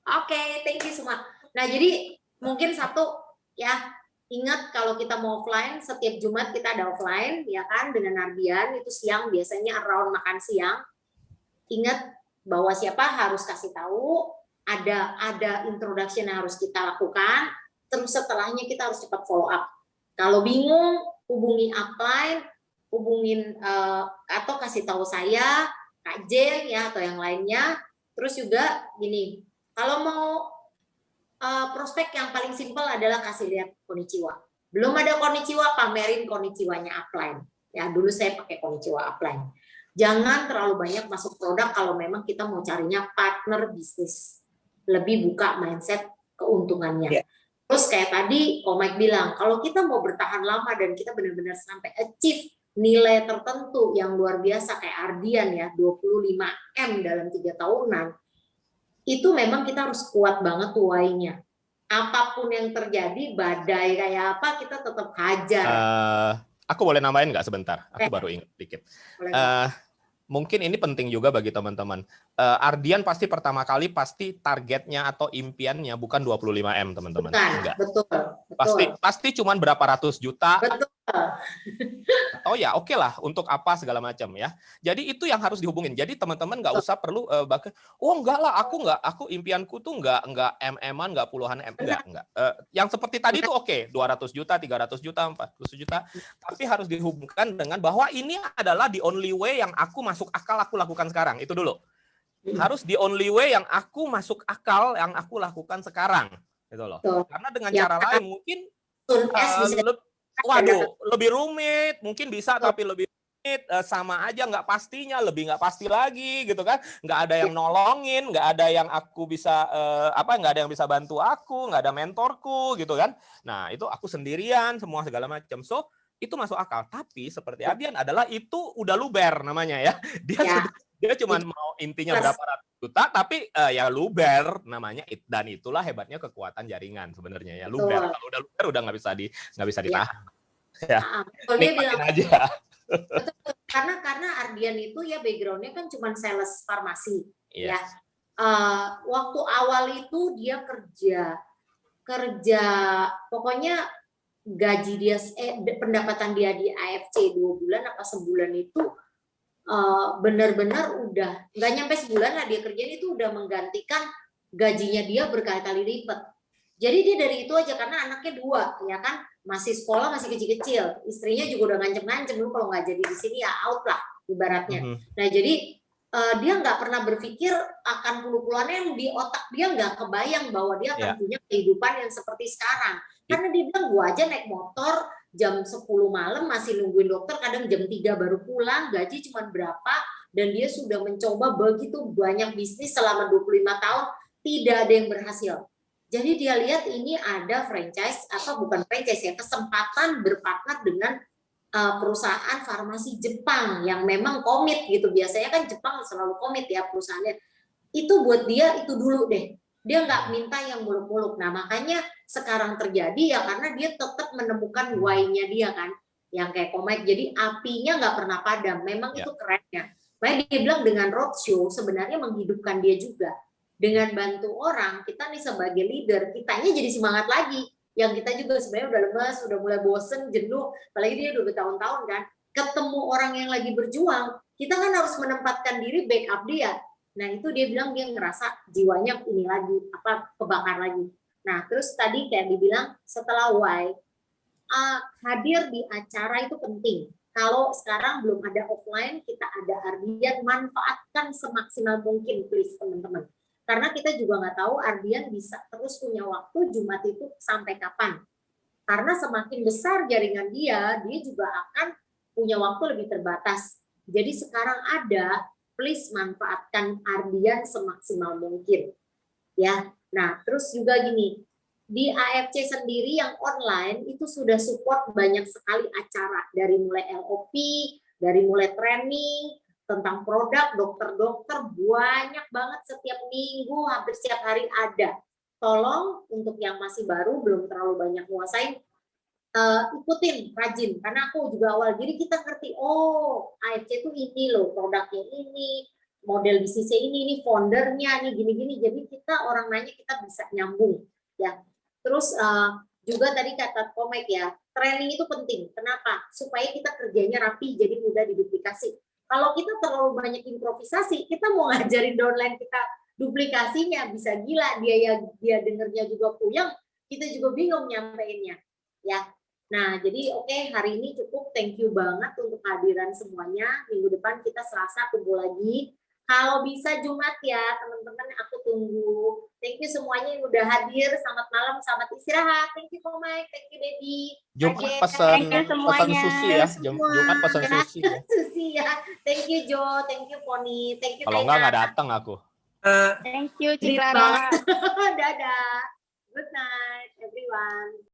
Oke, thank you semua. Nah, jadi mungkin satu ya, ingat kalau kita mau offline, setiap Jumat kita ada offline, ya kan, dengan Ardian, itu siang, biasanya around makan siang. Ingat bahwa siapa harus kasih tahu, ada introduction yang harus kita lakukan, terus setelahnya kita harus cepat follow up. Kalau bingung, hubungi upline, hubungin atau kasih tahu saya, Kak Jen ya, atau yang lainnya. Terus juga gini, kalau mau prospek yang paling simpel adalah kasih lihat konnichiwa. Belum ada konnichiwa, pamerin konnichiwanya upline. Ya, dulu saya pakai konnichiwa upline. Jangan terlalu banyak masuk produk kalau memang kita mau carinya partner bisnis. Lebih buka mindset keuntungannya. Yeah. Terus kayak tadi Komik bilang, kalau kita mau bertahan lama dan kita benar-benar sampai achieve nilai tertentu yang luar biasa kayak Ardian ya, 25M dalam 3 tahunan, itu memang kita harus kuat banget why-nya. Apapun yang terjadi, badai kayak apa, kita tetap hajar. Aku boleh nambahin nggak sebentar? Aku baru ingat dikit. Mungkin ini penting juga bagi teman-teman. Ardian pasti pertama kali targetnya atau impiannya bukan 25M, teman-teman. Enggak. Betul. Pasti cuman berapa ratus juta. Betul. Oh ya, oke lah untuk apa segala macam ya. Jadi itu yang harus dihubungin. Jadi teman-teman nggak usah perlu bahkan enggak lah, aku impianku tuh enggak MM-an, enggak puluhan M, enggak. Yang seperti tadi tuh oke, 200 juta, 300 juta, 400 juta. Tapi harus dihubungkan dengan bahwa ini adalah the only way yang aku masuk akal aku lakukan sekarang. Itu dulu. Harus the only way yang aku masuk akal yang aku lakukan sekarang. Gitu loh. Karena dengan cara lain mungkin lebih rumit, mungkin bisa tapi lebih rumit, sama aja nggak pastinya, lebih nggak pasti lagi gitu kan, nggak ada yang nolongin, nggak ada yang aku bisa nggak ada yang bisa bantu aku, nggak ada mentorku gitu kan. Nah itu aku sendirian semua segala macam, so itu masuk akal. Tapi seperti Ardian adalah itu udah luber namanya ya, dia cuma mau intinya berapa ratus juta, tapi ya luber namanya, dan itulah hebatnya kekuatan jaringan sebenarnya ya, luber. Kalau udah luber udah nggak bisa ditahan. Ya. Nikmatin aja. Karena Ardian itu ya backgroundnya kan cuma sales farmasi. Ya. Waktu awal itu dia kerja pokoknya gaji dia pendapatan dia di AFC 2 bulan apa sebulan itu benar-benar udah nggak nyampe sebulan lah dia kerjain itu udah menggantikan gajinya dia berkali-kali lipat. Jadi dia dari itu aja karena anaknya 2 ya kan, masih sekolah, masih kecil-kecil, istrinya juga udah ngancem-ngancem lu kalau nggak jadi di sini ya out lah ibaratnya. Nah jadi dia nggak pernah berpikir akan puluh-puluhannya yang di otak dia nggak kebayang bahwa dia akan punya kehidupan yang seperti sekarang. Karena dia bilang gua aja naik motor jam 10 malam masih nungguin dokter, kadang jam 3 baru pulang, gaji cuma berapa, dan dia sudah mencoba begitu banyak bisnis selama 25 tahun, tidak ada yang berhasil. Jadi dia lihat ini ada franchise atau bukan franchise ya, kesempatan berpartner dengan perusahaan farmasi Jepang yang memang komit gitu. Biasanya kan Jepang selalu komit ya perusahaannya. Itu buat dia itu dulu deh. Dia nggak minta yang muluk-muluk. Nah makanya sekarang terjadi ya karena dia tetap menemukan why-nya dia kan. Yang kayak Komik. Jadi apinya nggak pernah padam. Memang itu kerennya. Makanya dia bilang dengan roadshow sebenarnya menghidupkan dia juga. Dengan bantu orang, kita nih sebagai leader, kitanya jadi semangat lagi. Yang kita juga sebenarnya udah lemas, udah mulai bosen, jenuh. Apalagi dia udah bertahun-tahun kan. Ketemu orang yang lagi berjuang, kita kan harus menempatkan diri backup dia. Nah itu dia bilang dia ngerasa jiwanya ini lagi kebakar lagi. Nah terus tadi kayak dibilang setelah why hadir di acara itu penting. Kalau sekarang belum ada offline, kita ada Ardian, manfaatkan semaksimal mungkin please teman-teman. Karena kita juga nggak tahu Ardian bisa terus punya waktu Jumat itu sampai kapan. Karena semakin besar jaringan dia juga akan punya waktu lebih terbatas. Jadi sekarang ada, please manfaatkan Ardian semaksimal mungkin. Ya. Nah, terus juga gini, di AFC sendiri yang online itu sudah support banyak sekali acara dari mulai LOP, dari mulai training tentang produk, dokter-dokter banyak banget setiap minggu, hampir setiap hari ada. Tolong untuk yang masih baru belum terlalu banyak menguasai, ikutin rajin karena aku juga awal jadi kita ngerti AFC itu ini loh produknya ini, model bisnisnya ini foundernya ini gini-gini, jadi kita orang nanya kita bisa nyambung ya. Terus juga tadi kata Komek ya, training itu penting. Kenapa? Supaya kita kerjanya rapi, jadi mudah diduplikasi. Kalau kita terlalu banyak improvisasi, kita mau ngajarin downline kita duplikasinya bisa gila, dia dengernya juga puyeng, kita juga bingung nyampeinnya. Ya. Nah, jadi oke, hari ini cukup. Thank you banget untuk kehadiran semuanya. Minggu depan kita Selasa kumpul lagi. Kalau bisa Jumat ya, teman-teman, aku tunggu. Thank you semuanya yang udah hadir. Selamat malam, selamat istirahat. Thank you Komai, thank you Dedi. Jumat Ajeng. pesan Thank you semuanya. sushi ya. Semua. Jumat pesan Ya, sushi ya. Susi ya. Thank you Jo, thank you Poni, thank you Kalau Taina. enggak datang aku. Thank you Lead Ciklara. banget. Dadah. Good night everyone.